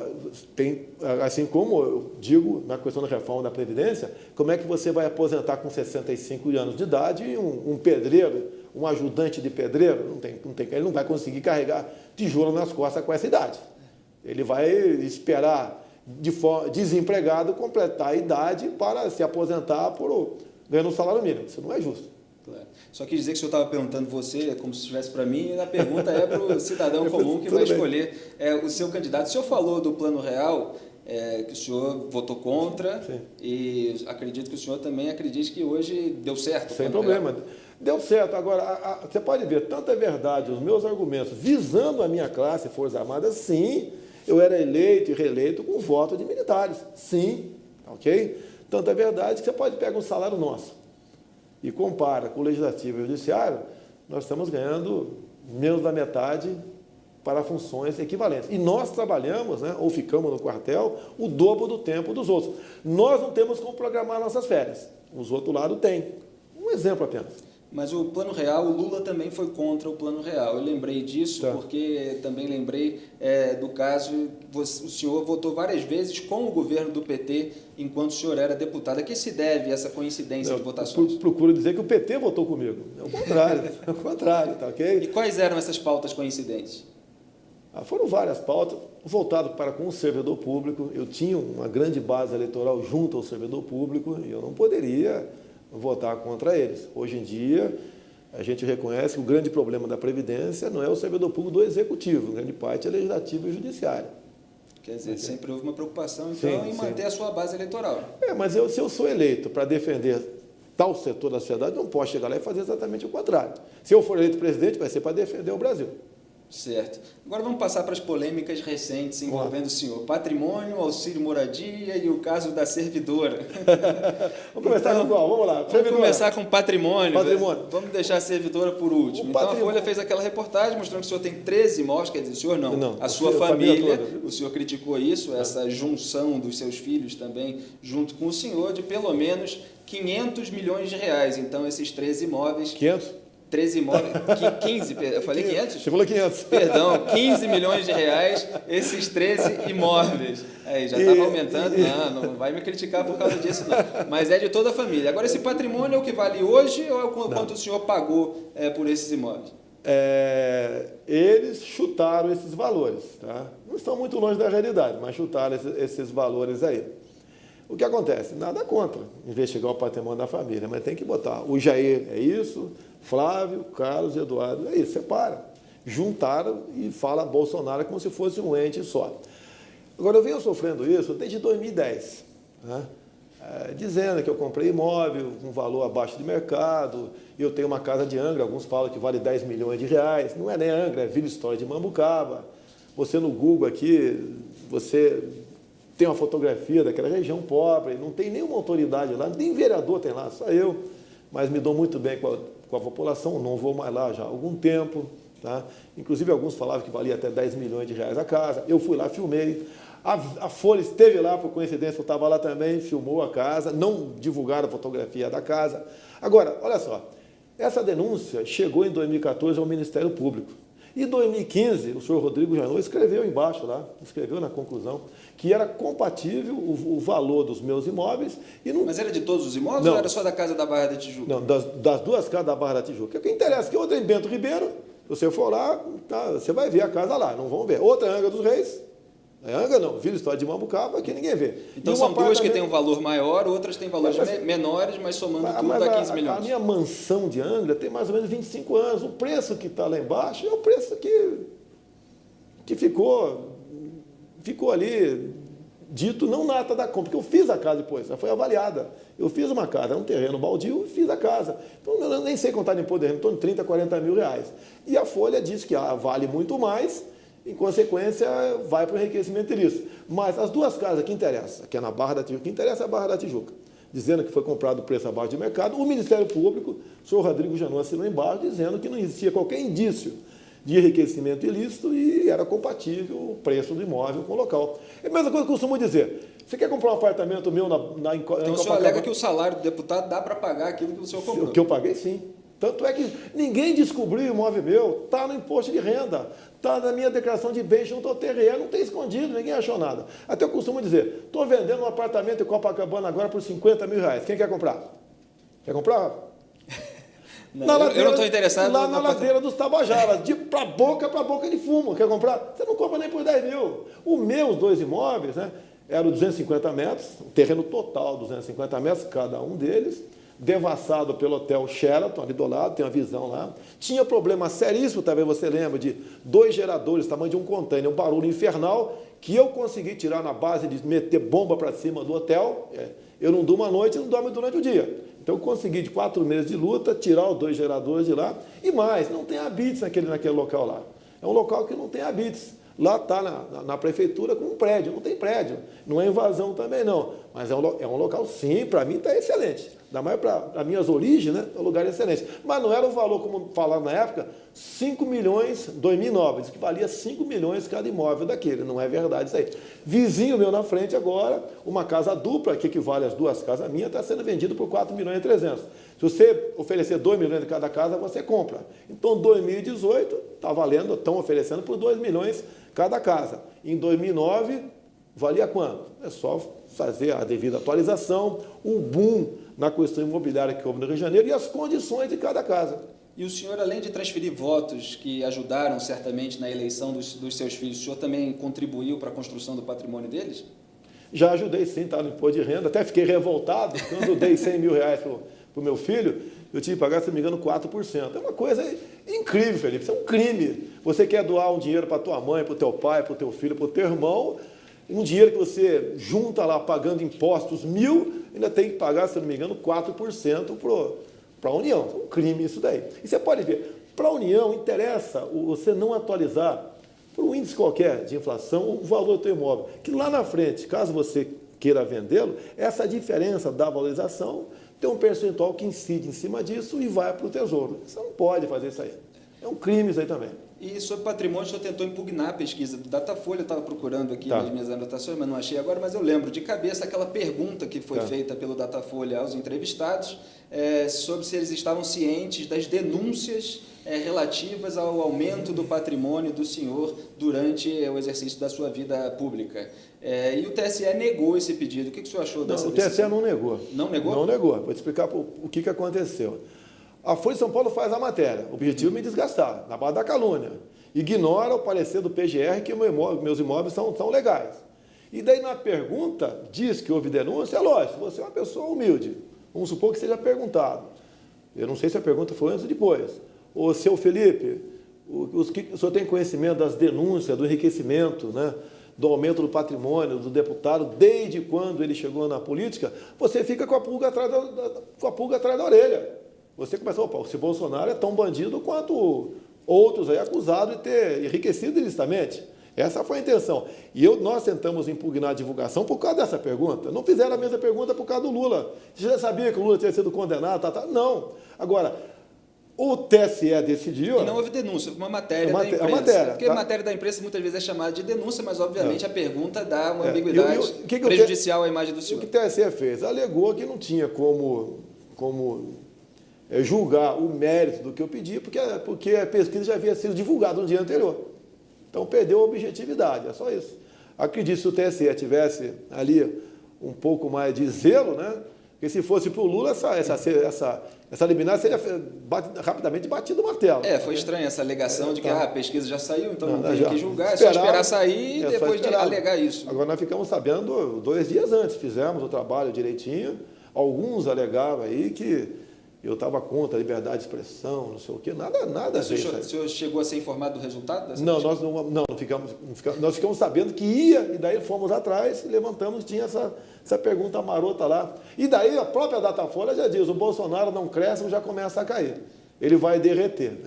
tem, assim como eu digo na questão da reforma da Previdência, como é que você vai aposentar com 65 anos de idade um pedreiro, um ajudante de pedreiro? Não tem, ele não vai conseguir carregar tijolo nas costas com essa idade. Ele vai esperar, desempregado, completar a idade para se aposentar ganhando um salário mínimo. Isso não é justo. Claro. Só quis dizer que o senhor estava perguntando você, como se estivesse para mim, e a pergunta é para o cidadão comum que vai escolher o seu candidato. O senhor falou do Plano Real, que o senhor votou contra, sim, e acredito que o senhor também acredite que hoje deu certo. Sem problema. Real. Deu certo. Agora, você pode ver, tanto é verdade, os meus argumentos visando a minha classe, Forças Armadas, sim, eu era eleito e reeleito com voto de militares. Sim, ok? Tanto é verdade que você pode pegar um salário nosso e compara com o Legislativo e o Judiciário, nós estamos ganhando menos da metade para funções equivalentes. E nós trabalhamos, né, ou ficamos no quartel, o dobro do tempo dos outros. Nós não temos como programar nossas férias. Os outros lados têm. Um exemplo apenas. Mas o Plano Real, o Lula também foi contra o Plano Real. Eu lembrei disso porque também lembrei do caso, o senhor votou várias vezes com o governo do PT enquanto o senhor era deputado. A que se deve essa coincidência de votações? Procuro dizer que o PT votou comigo. É o contrário, é o contrário, tá ok? E quais eram essas pautas coincidentes? Foram várias pautas voltadas para com o servidor público. Eu tinha uma grande base eleitoral junto ao servidor público e eu não poderia votar contra eles. Hoje em dia, a gente reconhece que o grande problema da Previdência não é o servidor público do Executivo, grande parte é Legislativo e Judiciário. Quer dizer, sempre houve uma preocupação, então, em manter a sua base eleitoral. Mas se eu sou eleito para defender tal setor da sociedade, não posso chegar lá e fazer exatamente o contrário. Se eu for eleito presidente, vai ser para defender o Brasil. Certo. Agora vamos passar para as polêmicas recentes envolvendo o senhor. Patrimônio, auxílio moradia e o caso da servidora. Vamos começar com qual? Vamos lá. Vamos começar com patrimônio. Vamos deixar a servidora por último. Então a Folha fez aquela reportagem mostrando que o senhor tem 13 imóveis, quer dizer, o senhor não, a sua família, o senhor criticou isso, essa junção dos seus filhos também, junto com o senhor, de pelo menos 500 milhões de reais. Então esses 13 imóveis... 500? 13 imóveis, 15, eu falei 500? Você falou 500. Perdão, 15 milhões de reais, esses 13 imóveis. Aí, já estava aumentando, não vai me criticar por causa disso, não. Mas é de toda a família. Agora, esse patrimônio é o que vale hoje ou é o quanto o senhor pagou por esses imóveis? Eles chutaram esses valores, tá? Não estão muito longe da realidade, mas chutaram esses valores aí. O que acontece? Nada contra investigar o patrimônio da família, mas tem que botar. O Jair é isso, Flávio, Carlos e Eduardo é isso, separa. Juntaram e fala Bolsonaro como se fosse um ente só. Agora, eu venho sofrendo isso desde 2010, né? Dizendo que eu comprei imóvel com valor abaixo de mercado, e eu tenho uma casa de Angra, alguns falam que vale 10 milhões de reais, não é nem Angra, é Vila História de Mambucaba. Você no Google aqui, você... tem uma fotografia daquela região pobre, não tem nenhuma autoridade lá, nem vereador tem lá, só eu, mas me dou muito bem com a população, não vou mais lá já há algum tempo, tá? Inclusive alguns falavam que valia até 10 milhões de reais a casa, eu fui lá, filmei, a Folha esteve lá, por coincidência eu estava lá também, filmou a casa, não divulgaram a fotografia da casa. Agora, olha só, essa denúncia chegou em 2014 ao Ministério Público. Em 2015, o senhor Rodrigo Janot escreveu embaixo lá, escreveu na conclusão, que era compatível o valor dos meus imóveis. Mas era de todos os imóveis ou era só da Casa da Barra da Tijuca? Não, das duas casas da Barra da Tijuca. O que interessa é que outra é em Bento Ribeiro, se você for lá, tá, você vai ver a casa lá, não vão ver. Outra é Angra dos Reis, Angra não, Vila História de Mambucaba, que ninguém vê. Então são duas que têm um valor maior, outras têm valores menores, mas somando tudo dá 15 milhões. A minha mansão de Angra tem mais ou menos 25 anos. O preço que está lá embaixo é o preço que ficou ficou ali dito não nata da compra, porque eu fiz a casa depois, ela foi avaliada. Eu fiz uma casa, um terreno baldio, e fiz a casa. Então, eu nem sei contar de imposto de renda, em torno de 30, 40 mil reais. E a Folha diz que vale muito mais, em consequência, vai para o enriquecimento ilícito. Mas as duas casas que interessam, que é na Barra da Tijuca, que interessa é a Barra da Tijuca, dizendo que foi comprado o preço abaixo de mercado, o Ministério Público, o senhor Rodrigo Janot assinou embaixo, dizendo que não existia qualquer indício de enriquecimento ilícito e era compatível o preço do imóvel com o local. É a mesma coisa que eu costumo dizer. Você quer comprar um apartamento meu em Então o senhor alega que o salário do deputado dá para pagar aquilo que o senhor comprou? O que eu paguei, sim. Tanto é que ninguém descobriu o imóvel meu, está no imposto de renda, está na minha declaração de bens junto ao TRE, não tem escondido, ninguém achou nada. Até eu costumo dizer, estou vendendo um apartamento em Copacabana agora por 50 mil reais. Quem quer comprar? Quer comprar? Não, eu não estou interessado. Lá na ladeira dos Tabajaras, para boca de fumo. Quer comprar? Você não compra nem por 10 mil. Os meus 2 imóveis, né, eram 250 metros, o terreno total 250 metros, cada um deles, devassado pelo Hotel Sheraton, ali do lado, tem uma visão lá. Tinha problema seríssimo, talvez você lembre, de 2 geradores, tamanho de um container, um barulho infernal, que eu consegui tirar na base de meter bomba para cima do hotel. Eu não durmo à noite e não dormo durante o dia. Então, eu consegui, de 4 meses de luta, tirar os 2 geradores de lá. E mais, não tem habites naquele local lá. É um local que não tem habites. Lá está na prefeitura com um prédio, não tem prédio. Não é invasão também, não. Mas é um local, sim, para mim está excelente. Ainda mais para as minhas origens, né? É um lugar excelente. Mas não era o valor, como falaram na época, 5 milhões, 2009, diz que valia 5 milhões cada imóvel daquele. Não é verdade isso aí. Vizinho meu na frente agora, uma casa dupla, que equivale às 2 casas minhas, está sendo vendido por 4 milhões e 300. Se você oferecer 2 milhões de cada casa, você compra. Então, 2018, está valendo, estão oferecendo por 2 milhões cada casa. Em 2009, valia quanto? É só fazer a devida atualização, o boom na questão imobiliária que houve no Rio de Janeiro e as condições de cada casa. E o senhor, além de transferir votos que ajudaram certamente na eleição dos seus filhos, o senhor também contribuiu para a construção do patrimônio deles? Já ajudei sim, tá, no imposto de renda, até fiquei revoltado quando eu dei 100 mil reais para o meu filho, eu tive que pagar, se não me engano, 4%. É uma coisa incrível, Felipe, isso é um crime. Você quer doar um dinheiro para tua mãe, para o teu pai, para o teu filho, para o teu irmão, um dinheiro que você junta lá pagando impostos 1.000, ainda tem que pagar, se não me engano, 4% para a União. É um crime isso daí. E você pode ver, para a União interessa você não atualizar por um índice qualquer de inflação o valor do teu imóvel, que lá na frente, caso você queira vendê-lo, essa diferença da valorização tem um percentual que incide em cima disso e vai para o Tesouro. Você não pode fazer isso aí. É um crime isso aí também. E sobre patrimônio, o senhor tentou impugnar a pesquisa do Datafolha, eu estava procurando aqui nas minhas anotações, mas não achei agora, mas eu lembro de cabeça aquela pergunta que foi feita pelo Datafolha aos entrevistados, sobre se eles estavam cientes das denúncias relativas ao aumento do patrimônio do senhor durante o exercício da sua vida pública. E o TSE negou esse pedido. O que o senhor achou dessa decisão? O TSE não negou. Não negou? Não negou. Vou te explicar o que aconteceu. A Folha de São Paulo faz a matéria. O objetivo é me desgastar, na base da calúnia. Ignora o parecer do PGR que meus imóveis são legais. E daí na pergunta, diz que houve denúncia, é lógico, você é uma pessoa humilde. Vamos supor que seja perguntado. Eu não sei se a pergunta foi antes ou depois. Ô, seu Felipe, o senhor tem conhecimento das denúncias, do enriquecimento, né, do aumento do patrimônio do deputado, desde quando ele chegou na política? Você fica com a pulga atrás da orelha. Você começou, opa, se Bolsonaro é tão bandido quanto outros aí acusados de ter enriquecido ilicitamente. Essa foi a intenção. E nós tentamos impugnar a divulgação por causa dessa pergunta. Não fizeram a mesma pergunta por causa do Lula. Você já sabia que o Lula tinha sido condenado? Não. Agora, o TSE decidiu... E não houve denúncia, houve uma matéria da imprensa. Porque a matéria da imprensa muitas vezes é chamada de denúncia, mas obviamente a pergunta dá uma ambiguidade prejudicial à imagem do senhor. O que o TSE fez? Alegou que não tinha como julgar o mérito do que eu pedi, porque a pesquisa já havia sido divulgada no dia anterior. Então, perdeu a objetividade, é só isso. Acredito que se o TSE tivesse ali um pouco mais de zelo, né? Porque se fosse para o Lula, essa liminar seria rapidamente batida o martelo. Foi estranha essa alegação de que a pesquisa já saiu, então não tem que julgar, é só esperar sair e depois de alegar isso. Agora, nós ficamos sabendo 2 dias antes, fizemos o trabalho direitinho, alguns alegavam aí que eu estava contra a liberdade de expressão, não sei o quê, nada O senhor chegou a ser informado do resultado dessa Não, nós não ficamos, nós ficamos sabendo que ia, e daí fomos atrás, levantamos, tinha essa pergunta marota lá. E daí a própria Datafolha já diz, o Bolsonaro não cresce, já começa a cair. Ele vai derreter.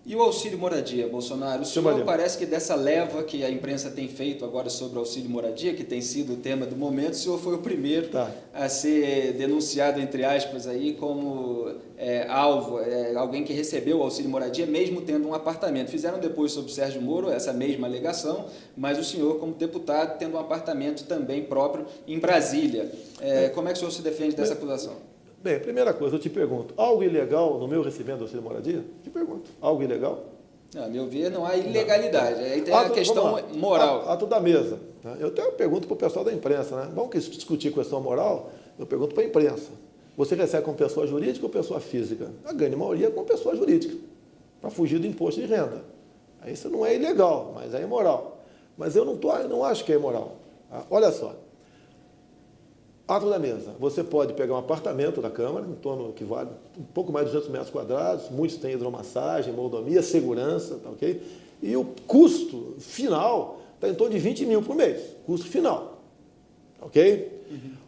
E o auxílio moradia, Bolsonaro? O senhor parece que dessa leva que a imprensa tem feito agora sobre o auxílio moradia, que tem sido o tema do momento, o senhor foi o primeiro a ser denunciado, entre aspas, aí, como alvo, alguém que recebeu o auxílio moradia, mesmo tendo um apartamento. Fizeram depois sobre o Sérgio Moro essa mesma alegação, mas o senhor, como deputado, tendo um apartamento também próprio em Brasília. Como é que o senhor se defende dessa acusação? Bem, primeira coisa, eu te pergunto, algo ilegal no meu recebimento do auxílio moradia? Te pergunto, algo ilegal? A meu ver, não há ilegalidade. Aí tem a questão moral. Ato da mesa. Eu até pergunto para o pessoal da imprensa, né? Vamos discutir questão moral? Eu pergunto para a imprensa. Você recebe com pessoa jurídica ou pessoa física? A grande maioria é com pessoa jurídica, para fugir do imposto de renda. Aí isso não é ilegal, mas é imoral. Mas eu não acho que é imoral. Olha só. Ato da mesa. Você pode pegar um apartamento da Câmara, em torno que vale um pouco mais de 200 metros quadrados, muitos têm hidromassagem, mordomia, segurança, tá ok? E o custo final está em torno de 20 mil por mês, custo final, tá ok?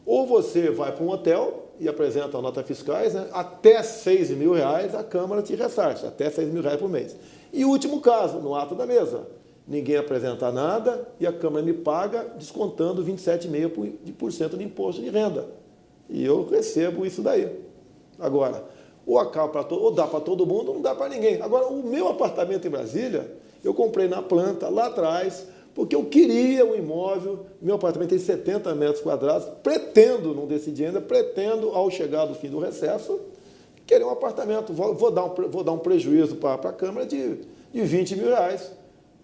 Ou você vai para um hotel e apresenta nota fiscais, né? Até 6 mil reais a Câmara te ressarce, até 6 mil reais por mês. E último caso, no ato da mesa. Ninguém apresenta nada e a Câmara me paga descontando 27,5% de imposto de renda. E eu recebo isso daí. Agora, ou dá para todo mundo, ou não dá para ninguém. Agora, o meu apartamento em Brasília, eu comprei na planta, lá atrás, porque eu queria um imóvel. Meu apartamento tem 70 metros quadrados, não decidi ainda, pretendo, ao chegar do fim do recesso, querer um apartamento. Vou dar um prejuízo para a Câmara de 20 mil reais.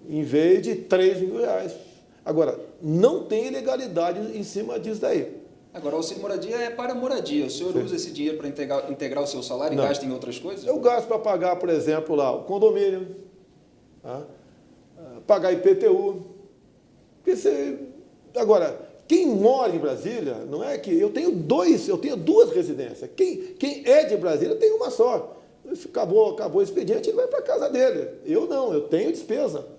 Em vez de 3 mil reais. Agora, não tem ilegalidade em cima disso daí. Agora, o auxílio moradia é para moradia. O senhor usa esse dinheiro para integrar o seu salário e gasta em outras coisas? Eu gasto para pagar, por exemplo, lá, o condomínio, pagar IPTU. Agora, quem mora em Brasília, não é que... Eu tenho duas residências. Quem é de Brasília tem uma só. Acabou o expediente, ele vai para a casa dele. Eu não, eu tenho despesa.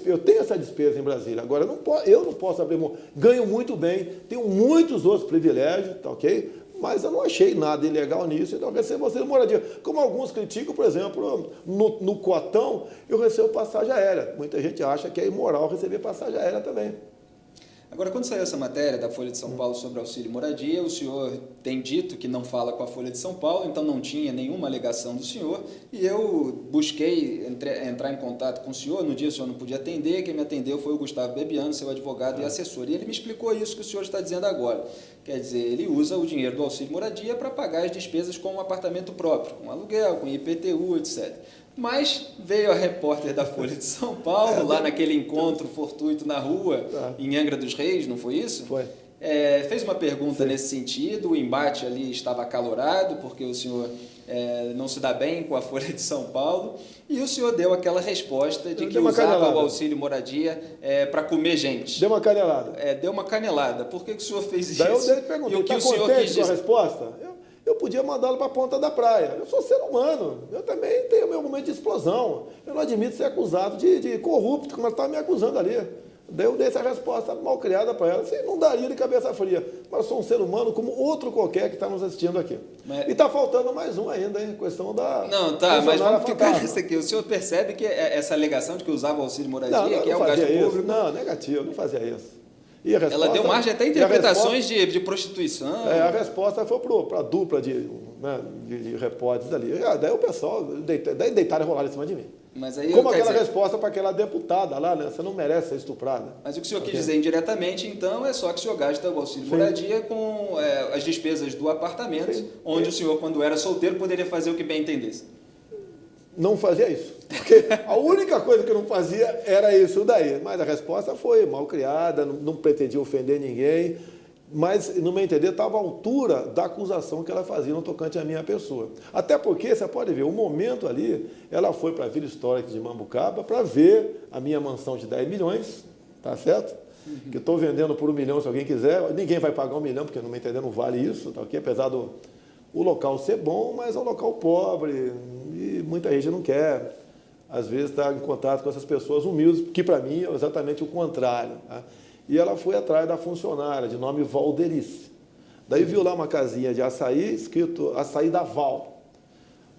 Eu tenho essa despesa em Brasília. Agora, eu não posso abrir mão. Ganho muito bem, tenho muitos outros privilégios, tá ok? Mas eu não achei nada ilegal nisso, então eu recebo auxílio moradia. Como alguns criticam, por exemplo, no Cotão, eu recebo passagem aérea. Muita gente acha que é imoral receber passagem aérea também. Agora, quando saiu essa matéria da Folha de São Paulo sobre auxílio moradia, o senhor tem dito que não fala com a Folha de São Paulo, então não tinha nenhuma alegação do senhor, e eu busquei entrar em contato com o senhor, no dia o senhor não podia atender, quem me atendeu foi o Gustavo Bebiano, seu advogado e assessor, e ele me explicou isso que o senhor está dizendo agora. Quer dizer, ele usa o dinheiro do auxílio moradia para pagar as despesas com um apartamento próprio, com aluguel, com IPTU, etc. Mas veio a repórter da Folha de São Paulo, lá naquele encontro fortuito na rua, em Angra dos Reis, não foi isso? Foi. Fez uma pergunta nesse sentido, o embate ali estava acalorado, porque o senhor não se dá bem com a Folha de São Paulo, e o senhor deu aquela resposta de que usava o auxílio moradia para comer gente. Deu uma canelada. Deu uma canelada. Por que o senhor fez isso? Daí eu perguntei, está contente com a resposta? Eu podia mandá-lo para a ponta da praia. Eu sou ser humano. Eu também tenho meu momento de explosão. Eu não admito ser acusado de corrupto, como ela estava me acusando ali. Daí eu dei essa resposta mal criada para ela. Assim, não daria de cabeça fria. Mas eu sou um ser humano como outro qualquer que está nos assistindo aqui. E está faltando mais um ainda, hein? Questão da... Não, tá, mas vamos ficar nessa aqui. O senhor percebe que essa alegação de que usava o auxílio moradia, que é um gasto público... Não, negativo, não fazia isso. Ela deu margem até interpretações de prostituição. A resposta foi para a dupla de repórteres ali. Daí o pessoal deitaram e rolaram em cima de mim. Mas aí, como aquela resposta para aquela deputada lá, né? Você não merece ser estuprada. Mas o que o senhor quis dizer indiretamente, então, é só que o senhor gasta o auxílio moradia com as despesas do apartamento, onde o senhor, quando era solteiro, poderia fazer o que bem entendesse. Não fazia isso. Porque a única coisa que eu não fazia era isso daí. Mas a resposta foi mal criada, não pretendia ofender ninguém, mas, no meu entender, estava à altura da acusação que ela fazia no tocante à minha pessoa. Até porque, você pode ver, o momento ali, ela foi para a Vila Histórica de Mambucaba para ver a minha mansão de 10 milhões, tá certo? Que eu estou vendendo por 1 milhão, se alguém quiser. Ninguém vai pagar 1 milhão, porque, no meu entender, não vale isso, tá ok? Apesar do o local ser bom, mas é um local pobre e muita gente não quer, às vezes, estar em contato com essas pessoas humildes, que para mim é exatamente o contrário. Tá? E ela foi atrás da funcionária, de nome Valderice. Daí viu lá uma casinha de açaí, escrito Açaí da Val.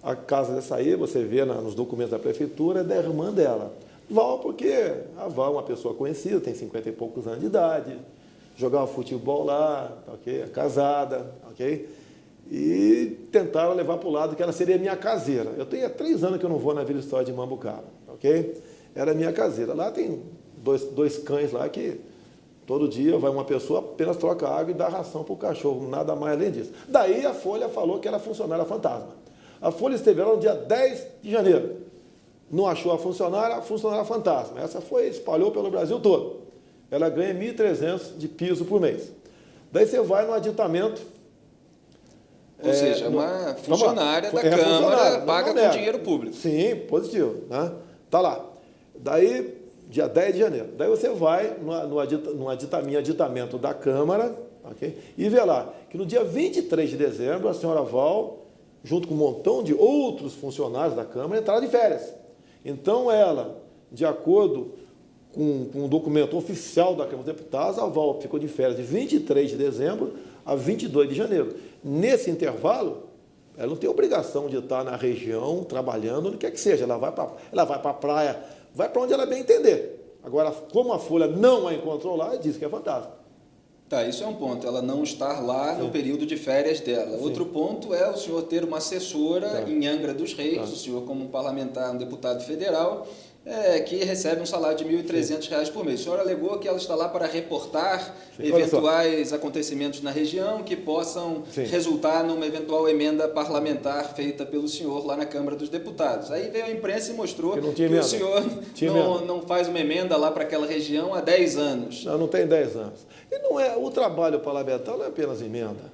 A casa de açaí, você vê nos documentos da prefeitura, é da irmã dela. Val, porque a Val é uma pessoa conhecida, tem 50 e poucos anos de idade, jogava futebol lá, ok? É casada, ok? E tentaram levar para o lado que ela seria minha caseira. Eu tenho há 3 anos que eu não vou na Vila História de Mambucaba, ok? Era minha caseira. Lá tem dois cães lá que todo dia vai uma pessoa, apenas troca água e dá ração para o cachorro, nada mais além disso. Daí a Folha falou que era funcionária fantasma. A Folha esteve lá no dia 10 de janeiro. Não achou a funcionária fantasma. Essa espalhou pelo Brasil todo. Ela ganha 1.300 de piso por mês. Daí você vai no aditamento. Ou seja, é uma funcionária da Câmara, paga com dinheiro público. Sim, positivo. Né? Tá lá. Daí, dia 10 de janeiro. Daí você vai no aditamento da Câmara, okay? E vê lá que no dia 23 de dezembro, a senhora Val, junto com um montão de outros funcionários da Câmara, entraram de férias. Então ela, de acordo com um documento oficial da Câmara dos Deputados, a Val ficou de férias de 23 de dezembro a 22 de janeiro. Nesse intervalo, ela não tem obrigação de estar na região, trabalhando, onde quer que seja. Ela vai para a praia, vai para onde ela bem entender. Agora, como a Folha não a encontrou lá, diz que é fantasma. Tá, isso é um ponto, ela não estar lá no período de férias dela. Sim. Outro ponto é o senhor ter uma assessora em Angra dos Reis, o senhor como um parlamentar, um deputado federal, que recebe um salário de R$ 1.300 por mês. O senhor alegou que ela está lá para reportar eventuais acontecimentos na região que possam resultar numa eventual emenda parlamentar feita pelo senhor lá na Câmara dos Deputados. Aí veio a imprensa e mostrou que o senhor não faz uma emenda lá para aquela região há 10 anos. Não tem 10 anos. E não é, o trabalho parlamentar não é apenas emenda.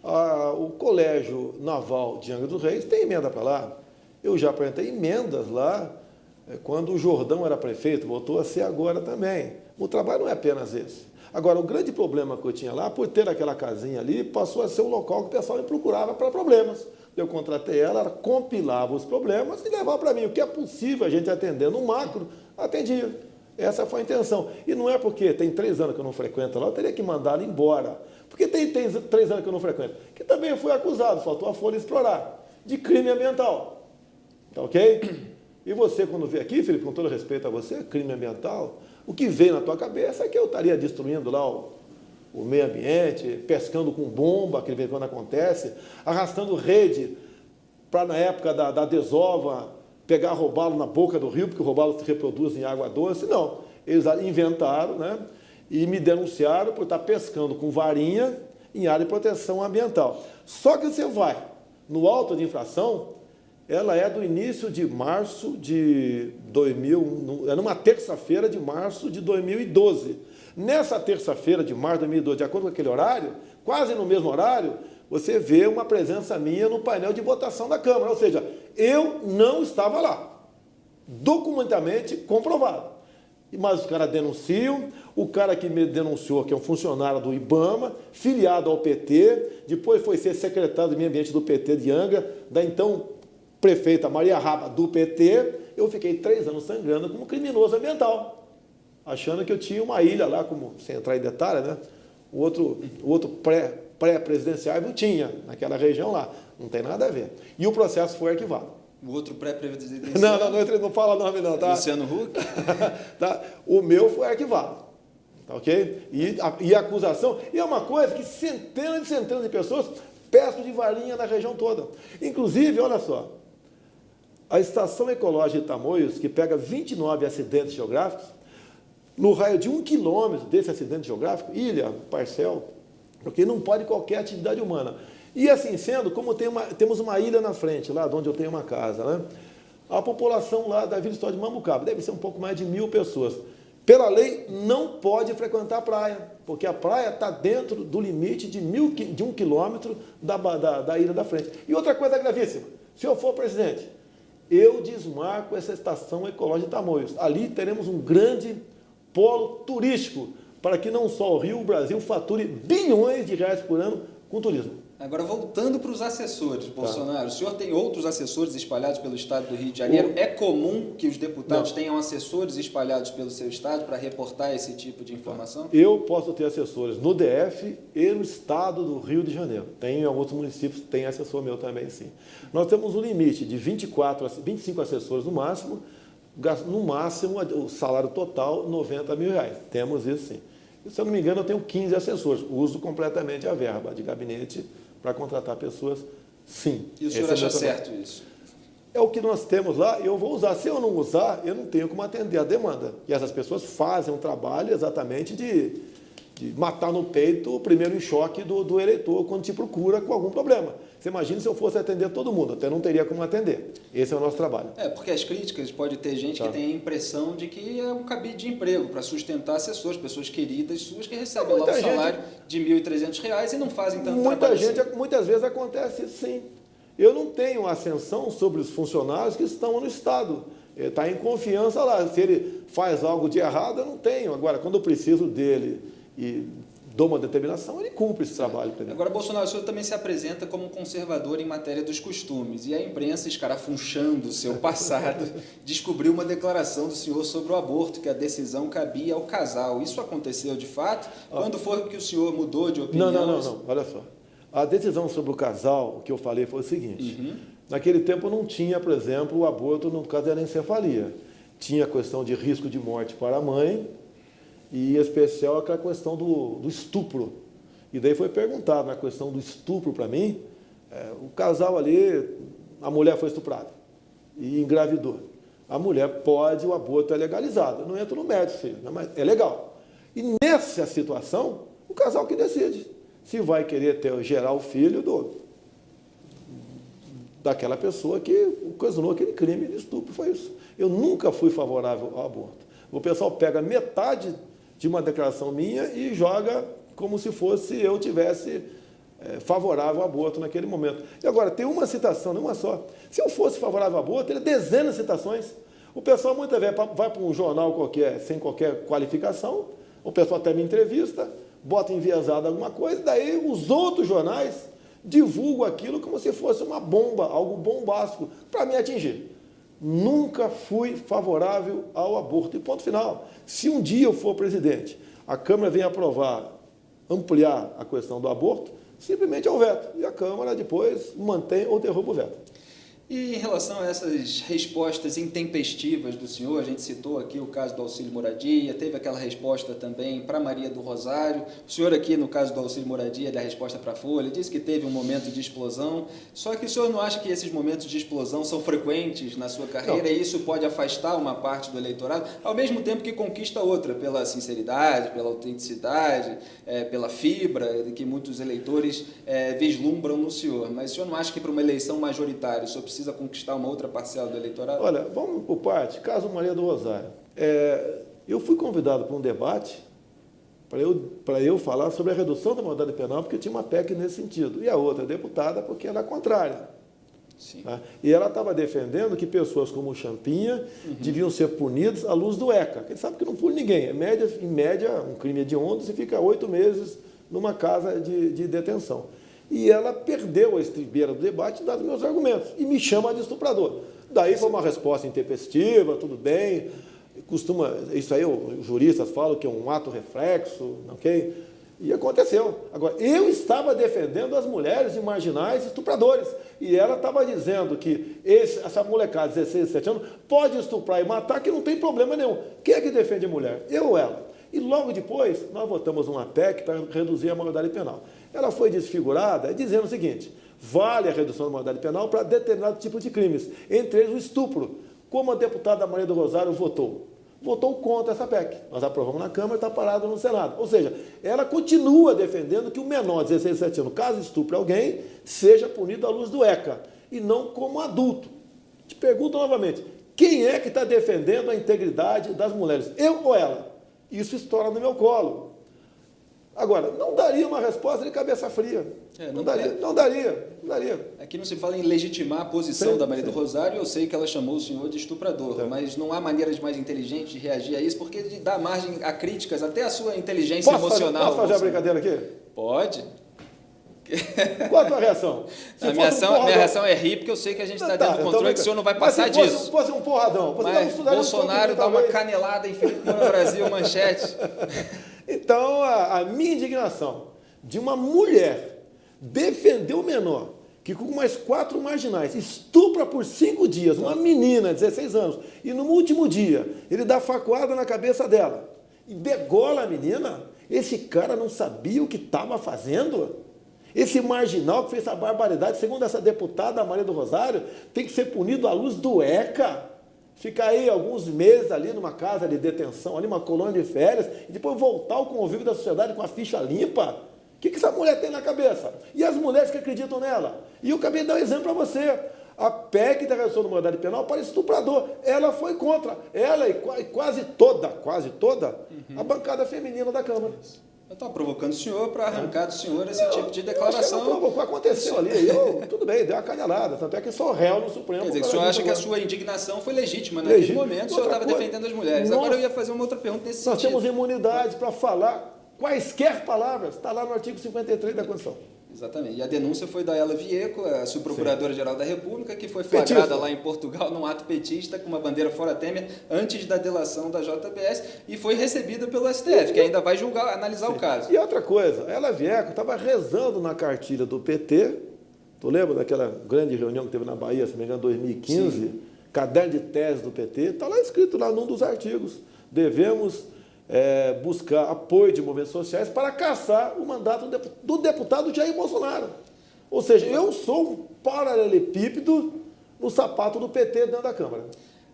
O Colégio Naval de Angra dos Reis tem emenda para lá. Eu já apresentei emendas lá, quando o Jordão era prefeito, voltou a ser agora também. O trabalho não é apenas esse. Agora, o grande problema que eu tinha lá, por ter aquela casinha ali, passou a ser um local que o pessoal me procurava para problemas. Eu contratei ela compilava os problemas e levava para mim. O que é possível a gente atender no macro, atendia. Essa foi a intenção. E não é porque tem 3 anos que eu não frequento lá, eu teria que mandar ela embora. Porque tem 3 anos que eu não frequento. Que também fui acusado, faltou a Folha explorar, de crime ambiental. Tá ok? E você, quando vê aqui, Felipe, com todo respeito a você, crime ambiental, o que vem na tua cabeça é que eu estaria destruindo lá o meio ambiente, pescando com bomba, que de vez em quando acontece, arrastando rede para, na época da desova, pegar robalo na boca do rio, porque o robalo se reproduz em água doce. Não, eles inventaram, né, e me denunciaram por estar pescando com varinha em área de proteção ambiental. Só que você vai no auto de infração, ela é do início de março de 2000, é numa terça-feira de março de 2012. Nessa terça-feira de março de 2012, de acordo com aquele horário, quase no mesmo horário, você vê uma presença minha no painel de votação da Câmara. Ou seja, eu não estava lá. Documentalmente comprovado. Mas os caras denunciam, o cara que me denunciou, que é um funcionário do IBAMA, filiado ao PT, depois foi ser secretário do Meio Ambiente do PT de Angra, da então prefeita Maria Raba, do PT, eu fiquei 3 anos sangrando como criminoso ambiental, achando que eu tinha ilha lá, como, sem entrar em detalhe, né? O outro pré-presidenciável tinha, naquela região lá. Não tem nada a ver. E o processo foi arquivado. O outro pré-presidencial? Não fala nome não, tá? Luciano Huck? Tá? O meu foi arquivado. Tá, ok? E a acusação, e é uma coisa que centenas de pessoas pescam de varinha na região toda. Inclusive, olha só, a Estação Ecológica de Tamoios, que pega 29 acidentes geográficos, no raio de 1 quilômetro desse acidente geográfico, ilha, parcel, porque não pode qualquer atividade humana. E assim sendo, como temos uma ilha na frente, lá onde eu tenho uma casa, né? A população lá da Vila História de Mambucaba deve ser um pouco mais de 1.000 pessoas. Pela lei, não pode frequentar a praia, porque a praia está dentro do limite de 1 quilômetro da ilha da frente. E outra coisa gravíssima, se eu for presidente, eu desmarco essa Estação Ecológica de Tamoios. Ali teremos um grande polo turístico, para que não só o Rio, o Brasil, fature bilhões de reais por ano com turismo. Agora, voltando para os assessores, Bolsonaro, o senhor tem outros assessores espalhados pelo estado do Rio de Janeiro? É comum que os deputados tenham assessores espalhados pelo seu estado para reportar esse tipo de informação? Eu posso ter assessores no DF e no estado do Rio de Janeiro. Tem em alguns municípios, tem assessor meu também, sim. Nós temos um limite de 25 assessores no máximo, o salário total, R$90 mil. Temos isso, sim. E, se eu não me engano, eu tenho 15 assessores. Uso completamente a verba de gabinete para contratar pessoas, sim. E o senhor acha certo isso? É o que nós temos lá, eu vou usar. Se eu não usar, eu não tenho como atender a demanda. E essas pessoas fazem um trabalho exatamente de matar no peito o primeiro choque do eleitor quando te procura com algum problema. Você imagina se eu fosse atender todo mundo, até não teria como atender. Esse é o nosso trabalho. Porque as críticas, pode ter gente que tem a impressão de que é um cabide de emprego para sustentar assessores, pessoas queridas suas que recebem lá um salário de R$ 1.300 e não fazem tanto trabalho assim. Muitas vezes acontece isso, sim. Eu não tenho ascensão sobre os funcionários que estão no Estado. Ele está em confiança lá. Se ele faz algo de errado, eu não tenho. Agora, quando eu preciso dele e dou uma determinação, ele cumpre esse trabalho para mim. Agora, Bolsonaro, o senhor também se apresenta como um conservador em matéria dos costumes. E a imprensa, escarafunchando o seu passado, descobriu uma declaração do senhor sobre o aborto, que a decisão cabia ao casal. Isso aconteceu de fato? Quando foi que o senhor mudou de opinião? Não. Olha só. A decisão sobre o casal, o que eu falei foi o seguinte. Naquele tempo não tinha, por exemplo, o aborto no caso da anencefalia. Tinha a questão de risco de morte para a mãe, e em especial aquela questão do estupro. E daí foi perguntado na questão do estupro para mim, o casal ali, a mulher foi estuprada e engravidou. A mulher pode, o aborto é legalizado. Eu não entro no mérito, filho, mas é legal. E nessa situação, o casal que decide se vai querer gerar o filho daquela pessoa que ocasionou aquele crime de estupro. Foi isso. Eu nunca fui favorável ao aborto. O pessoal pega metade de uma declaração minha e joga como se fosse eu tivesse favorável ao aborto naquele momento. E agora, tem uma citação, não uma só. Se eu fosse favorável ao aborto, teria dezenas de citações. O pessoal muitas vezes vai para um jornal qualquer, sem qualquer qualificação, o pessoal até me entrevista, bota enviesado alguma coisa, daí os outros jornais divulgam aquilo como se fosse uma bomba, algo bombástico, para me atingir. Nunca fui favorável ao aborto. E ponto final. Se um dia eu for presidente, a Câmara vem aprovar, ampliar a questão do aborto, simplesmente é o veto. E a Câmara depois mantém ou derruba o veto. E em relação a essas respostas intempestivas do senhor, a gente citou aqui o caso do auxílio moradia, teve aquela resposta também para Maria do Rosário. O senhor aqui, no caso do auxílio moradia, da resposta para a Folha, disse que teve um momento de explosão. Só que o senhor não acha que esses momentos de explosão são frequentes na sua carreira? Não. E isso pode afastar uma parte do eleitorado, ao mesmo tempo que conquista outra, pela sinceridade, pela autenticidade, pela fibra que muitos eleitores vislumbram no senhor. Mas o senhor não acha que para uma eleição majoritária o senhor precisa conquistar uma outra parcela do eleitorado? Olha, vamos por parte. Caso Maria do Rosário. Eu fui convidado para um debate para eu falar sobre a redução da maioridade penal, porque tinha uma PEC nesse sentido. E a outra deputada, porque ela é contrária. Sim. Tá? E ela estava defendendo que pessoas como o Champinha deviam ser punidas à luz do ECA. Ele sabe que não pune ninguém. Em média, um crime hediondo, você fica 8 meses numa casa de detenção. E ela perdeu a estribeira do debate, dado meus argumentos, e me chama de estuprador. Daí foi uma resposta intempestiva, tudo bem, isso aí os juristas falam que é um ato reflexo, ok? E aconteceu. Agora, eu estava defendendo as mulheres e marginais estupradores, e ela estava dizendo que essa molecada de 16, 17 anos pode estuprar e matar, que não tem problema nenhum. Quem é que defende a mulher? Eu ou ela? E logo depois, nós votamos uma PEC para reduzir a maioridade penal. Ela foi desfigurada dizendo o seguinte: vale a redução da maioridade penal para determinado tipo de crimes, entre eles o estupro. Como a deputada Maria do Rosário votou? Votou contra essa PEC. Nós aprovamos na Câmara e está parado no Senado. Ou seja, ela continua defendendo que o menor de 16, 17 anos, caso estupre alguém, seja punido à luz do ECA, e não como adulto. Te pergunto novamente, quem é que está defendendo a integridade das mulheres? Eu ou ela? Isso estoura no meu colo. Agora, não daria uma resposta de cabeça fria. Não daria. Aqui não se fala em legitimar a posição da Maria do Rosário, eu sei que ela chamou o senhor de estuprador, mas não há maneiras mais inteligentes de reagir a isso, porque dá margem a críticas, até a sua inteligência emocional. Posso fazer a brincadeira aqui? Pode. Qual a tua reação? A minha reação é rir, porque eu sei que a gente está dentro do controle, que o senhor não vai passar disso. Se fosse um porradão, mas Bolsonaro dá uma canelada em Felipe Moura Brasil, manchete. Então, a minha indignação de uma mulher defender o menor, que com mais 4 marginais estupra por 5 dias uma menina de 16 anos, e no último dia ele dá facuada na cabeça dela e degola a menina, esse cara não sabia o que estava fazendo? Esse marginal que fez essa barbaridade, segundo essa deputada Maria do Rosário, tem que ser punido à luz do ECA. Ficar aí alguns meses ali numa casa de detenção, ali uma colônia de férias, e depois voltar ao convívio da sociedade com a ficha limpa. O que essa mulher tem na cabeça? E as mulheres que acreditam nela? E eu acabei de dar um exemplo para você. A PEC da redução da moralidade penal para estuprador, ela foi contra. Ela e quase toda a bancada feminina da Câmara. Eu estava provocando o senhor para arrancar do senhor esse tipo de declaração. Não provocou, aconteceu ali. Tudo bem, deu uma canelada. Tanto é que sou réu no Supremo. Quer dizer, o senhor acha que a sua indignação foi legítima naquele momento, o senhor estava defendendo as mulheres. Agora eu ia fazer uma outra pergunta nesse sentido. Nós temos imunidade para falar quaisquer palavras. Está lá no artigo 53 da Constituição. Exatamente. E a denúncia foi da Ela Vieco, a subprocuradora-geral da República, que foi flagrada lá em Portugal num ato petista com uma bandeira fora Temer antes da delação da JBS e foi recebida pelo STF, que ainda vai julgar, analisar o caso. E outra coisa, a Ela Vieco estava rezando na cartilha do PT, tu lembra daquela grande reunião que teve na Bahia, se não me engano, em 2015, Sim. Caderno de tese do PT, está lá escrito lá num dos artigos, devemos buscar apoio de movimentos sociais para caçar o mandato do deputado Jair Bolsonaro. Ou seja, eu sou um paralelepípedo no sapato do PT dentro da Câmara.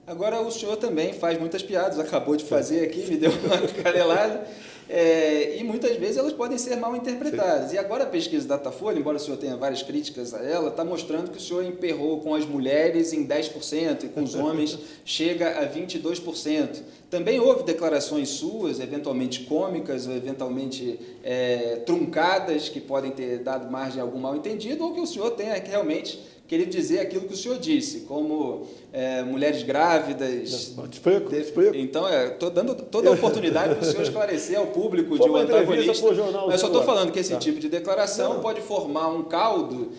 Agora o senhor também faz muitas piadas, acabou de fazer aqui, me deu uma canelada, e muitas vezes elas podem ser mal interpretadas. Sim. E agora a pesquisa Datafolha, embora o senhor tenha várias críticas a ela, está mostrando que o senhor emperrou com as mulheres em 10% e com os homens chega a 22%. Também houve declarações suas, eventualmente cômicas ou eventualmente truncadas, que podem ter dado margem a algum mal-entendido, ou que o senhor tenha realmente querido dizer aquilo que o senhor disse, como mulheres grávidas. Explico. Então, estou dando toda a oportunidade para o senhor esclarecer ao público de um antagonista. Mas eu só estou falando que esse tipo de declaração pode formar um caldo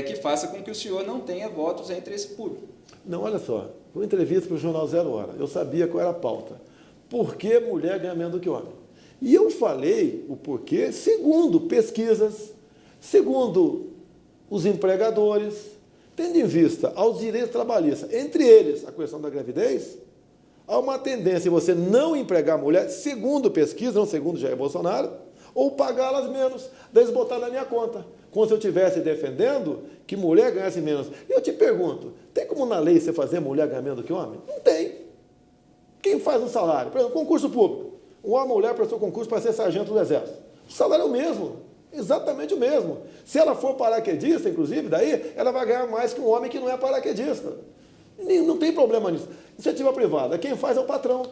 que faça com que o senhor não tenha votos entre esse público. Não, olha só. Uma entrevista para o Jornal 0 Hora. Eu sabia qual era a pauta. Por que mulher ganha menos do que homem? E eu falei o porquê segundo pesquisas, segundo os empregadores, tendo em vista aos direitos trabalhistas, entre eles a questão da gravidez, há uma tendência em você não empregar a mulher, segundo pesquisa, não segundo Jair Bolsonaro, ou pagá-las menos, daí botar na minha conta. Como se eu estivesse defendendo que mulher ganhasse menos. E eu te pergunto, tem como na lei você fazer mulher ganhar menos do que homem? Não tem. Quem faz o salário? Por exemplo, concurso público. Um homem ou mulher prestou concurso para ser sargento do Exército. O salário é o mesmo. Exatamente o mesmo. Se ela for paraquedista, inclusive, daí ela vai ganhar mais que um homem que não é paraquedista. Não tem problema nisso. Iniciativa privada, quem faz é o patrão.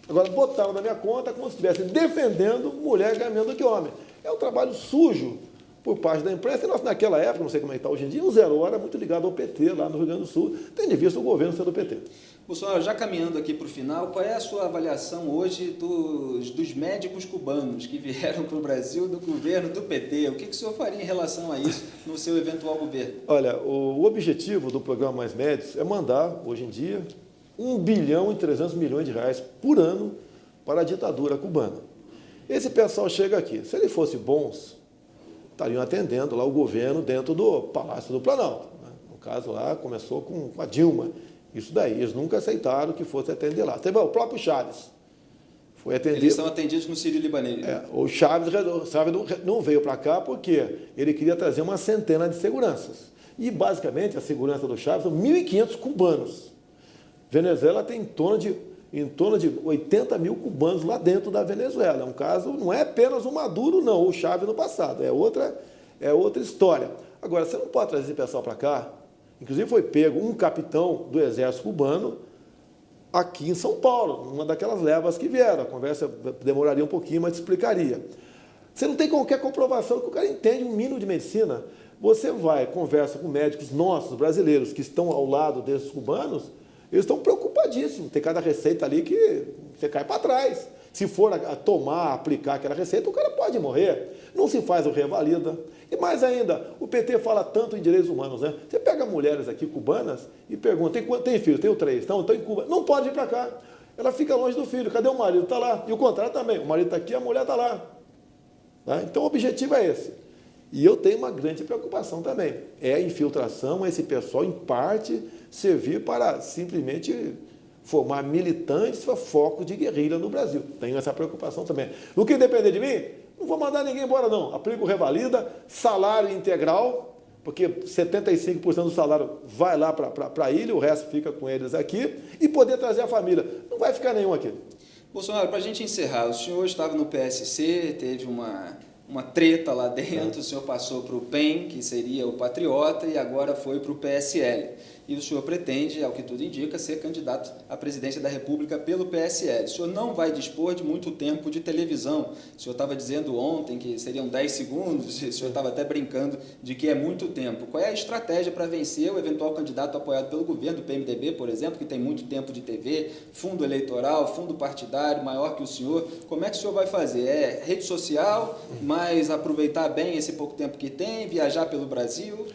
Agora, botaram na minha conta como se estivesse defendendo mulher ganhar menos do que homem. É um trabalho sujo por parte da imprensa. E nós, naquela época, não sei como é que está hoje em dia, o 0 Hora é muito ligado ao PT, lá no Rio Grande do Sul, tendo em vista o governo ser do PT. Bolsonaro, já caminhando aqui para o final, qual é a sua avaliação hoje dos médicos cubanos que vieram para o Brasil do governo do PT? O que o senhor faria em relação a isso no seu eventual governo? Olha, o objetivo do programa Mais Médicos é mandar, hoje em dia, 1 bilhão e 300 milhões de reais por ano para a ditadura cubana. Esse pessoal chega aqui. Se eles fossem bons, estariam atendendo lá o governo dentro do Palácio do Planalto. Né? No caso lá, começou com a Dilma. Isso daí, eles nunca aceitaram que fosse atender lá. Teve o próprio Chaves. Foi atendido. Eles são atendidos no Sírio-Libanês. O Chaves não veio para cá porque ele queria trazer uma centena de seguranças. E, basicamente, a segurança do Chaves são 1.500 cubanos. Venezuela tem em torno de 80 mil cubanos lá dentro da Venezuela. É um caso, não é apenas o Maduro, não, o Chaves no passado. É outra história. Agora, você não pode trazer esse pessoal para cá. Inclusive foi pego um capitão do exército cubano aqui em São Paulo, uma daquelas levas que vieram. A conversa demoraria um pouquinho, mas explicaria. Você não tem qualquer comprovação que o cara entende um mínimo de medicina. Você vai, conversa com médicos nossos, brasileiros, que estão ao lado desses cubanos, eles estão preocupadíssimos. Tem cada receita ali que você cai para trás. Se for a tomar, aplicar aquela receita, o cara pode morrer. não se faz o revalida. E mais ainda, o PT fala tanto em direitos humanos, né? Você pega mulheres aqui cubanas e pergunta, tem filho? Tenho 3, estão em Cuba. Não pode vir para cá. Ela fica longe do filho. Cadê o marido? Está lá. E o contrário também. O marido está aqui, a mulher está lá. Tá? Então o objetivo é esse. E eu tenho uma grande preocupação também. É a infiltração, esse pessoal, em parte, servir para simplesmente formar militantes para foco de guerrilha no Brasil. Tenho essa preocupação também. No que depender de mim, não vou mandar ninguém embora, não. Aplico revalida, salário integral, porque 75% do salário vai lá para a ilha, o resto fica com eles aqui, e poder trazer a família. Não vai ficar nenhum aqui. Bolsonaro, para a gente encerrar, o senhor estava no PSC, teve uma treta lá dentro, o senhor passou para o PEN, que seria o Patriota, e agora foi para o PSL. E o senhor pretende, ao que tudo indica, ser candidato à presidência da República pelo PSL. O senhor não vai dispor de muito tempo de televisão. O senhor estava dizendo ontem que seriam 10 segundos, o senhor estava até brincando de que é muito tempo. Qual é a estratégia para vencer o eventual candidato apoiado pelo governo, do PMDB, por exemplo, que tem muito tempo de TV, fundo eleitoral, fundo partidário, maior que o senhor? Como é que o senhor vai fazer? É rede social, mas aproveitar bem esse pouco tempo que tem, viajar pelo Brasil?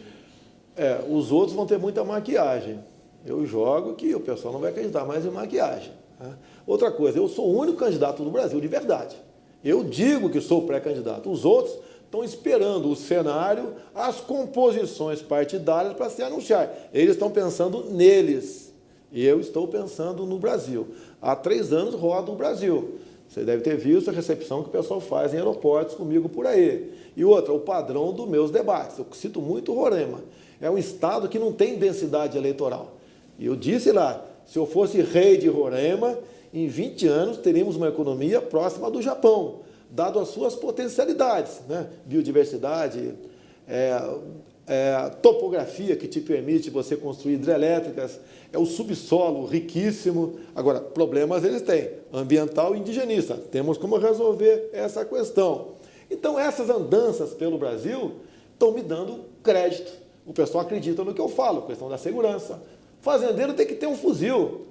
Os outros vão ter muita maquiagem. Eu jogo que o pessoal não vai acreditar mais em maquiagem. Né? Outra coisa, eu sou o único candidato do Brasil, de verdade. Eu digo que sou pré-candidato. Os outros estão esperando o cenário, as composições partidárias para se anunciar. Eles estão pensando neles. E eu estou pensando no Brasil. Há 3 anos roda o Brasil. Você deve ter visto a recepção que o pessoal faz em aeroportos comigo por aí. E outra, o padrão dos meus debates. Eu cito muito Roraima. É um estado que não tem densidade eleitoral. E eu disse lá, se eu fosse rei de Roraima, em 20 anos teríamos uma economia próxima do Japão, dado as suas potencialidades, né? Biodiversidade, topografia que te permite você construir hidrelétricas, é o subsolo riquíssimo. Agora, problemas eles têm, ambiental e indigenista. Temos como resolver essa questão. Então, essas andanças pelo Brasil estão me dando crédito. O pessoal acredita no que eu falo, questão da segurança. Fazendeiro tem que ter um fuzil.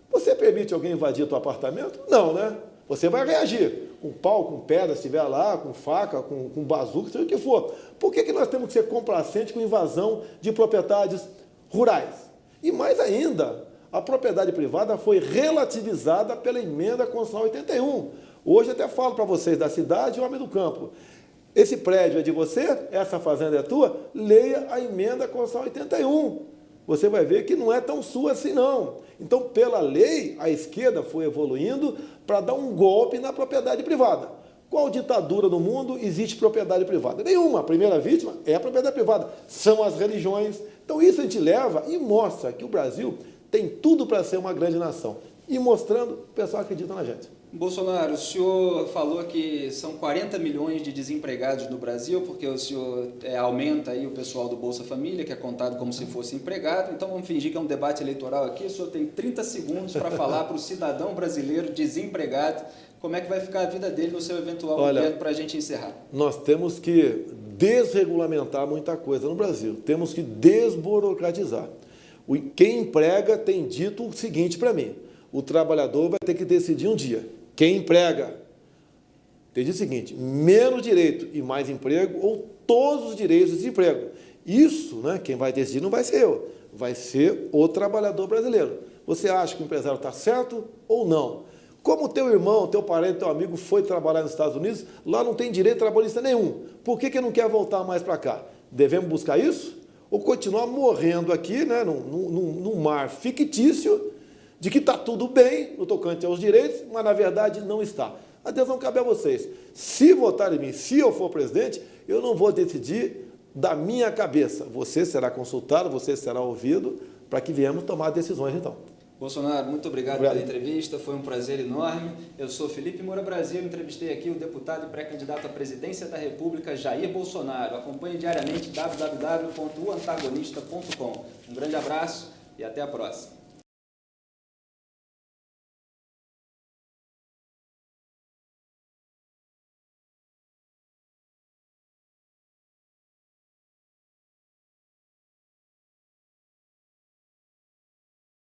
Você permite alguém invadir teu apartamento? Não, né? Você vai reagir com pau, com pedra, se estiver lá, com faca, com bazuca, seja o que for. Por que nós temos que ser complacentes com invasão de propriedades rurais? E mais ainda, a propriedade privada foi relativizada pela emenda constitucional 81. Hoje até falo para vocês da cidade e homem do campo. Esse prédio é de você? Essa fazenda é tua? Leia a emenda constitucional 81. Você vai ver que não é tão sua assim, não. Então, pela lei, a esquerda foi evoluindo para dar um golpe na propriedade privada. Qual ditadura no mundo existe propriedade privada? Nenhuma. A primeira vítima é a propriedade privada. São as religiões. Então, isso a gente leva e mostra que o Brasil tem tudo para ser uma grande nação. E mostrando, o pessoal acredita na gente. Bolsonaro, o senhor falou que são 40 milhões de desempregados no Brasil, porque o senhor aumenta aí o pessoal do Bolsa Família, que é contado como se fosse empregado. Então vamos fingir que é um debate eleitoral aqui. O senhor tem 30 segundos para falar para o cidadão brasileiro desempregado como é que vai ficar a vida dele no seu eventual governo para a gente encerrar. Nós temos que desregulamentar muita coisa no Brasil. Temos que desburocratizar. Quem emprega tem dito o seguinte para mim: o trabalhador vai ter que decidir um dia. Quem emprega tem dito o seguinte: menos direito e mais emprego, ou todos os direitos de desemprego. Isso, né, quem vai decidir não vai ser eu, vai ser o trabalhador brasileiro. Você acha que o empresário está certo ou não? Como teu irmão, teu parente, teu amigo foi trabalhar nos Estados Unidos, lá não tem direito trabalhista nenhum. Por que não quer voltar mais para cá? Devemos buscar isso? Ou continuar morrendo aqui, né, num mar fictício, de que está tudo bem no tocante aos direitos, mas na verdade não está. A decisão cabe a vocês. Se votarem em mim, se eu for presidente, eu não vou decidir da minha cabeça. Você será consultado, você será ouvido, para que viemos tomar decisões então. Bolsonaro, muito obrigado pela entrevista, foi um prazer enorme. Eu sou Felipe Moura Brasil, entrevistei aqui o deputado e pré-candidato à presidência da República, Jair Bolsonaro. Acompanhe diariamente www.oantagonista.com. Um grande abraço e até a próxima.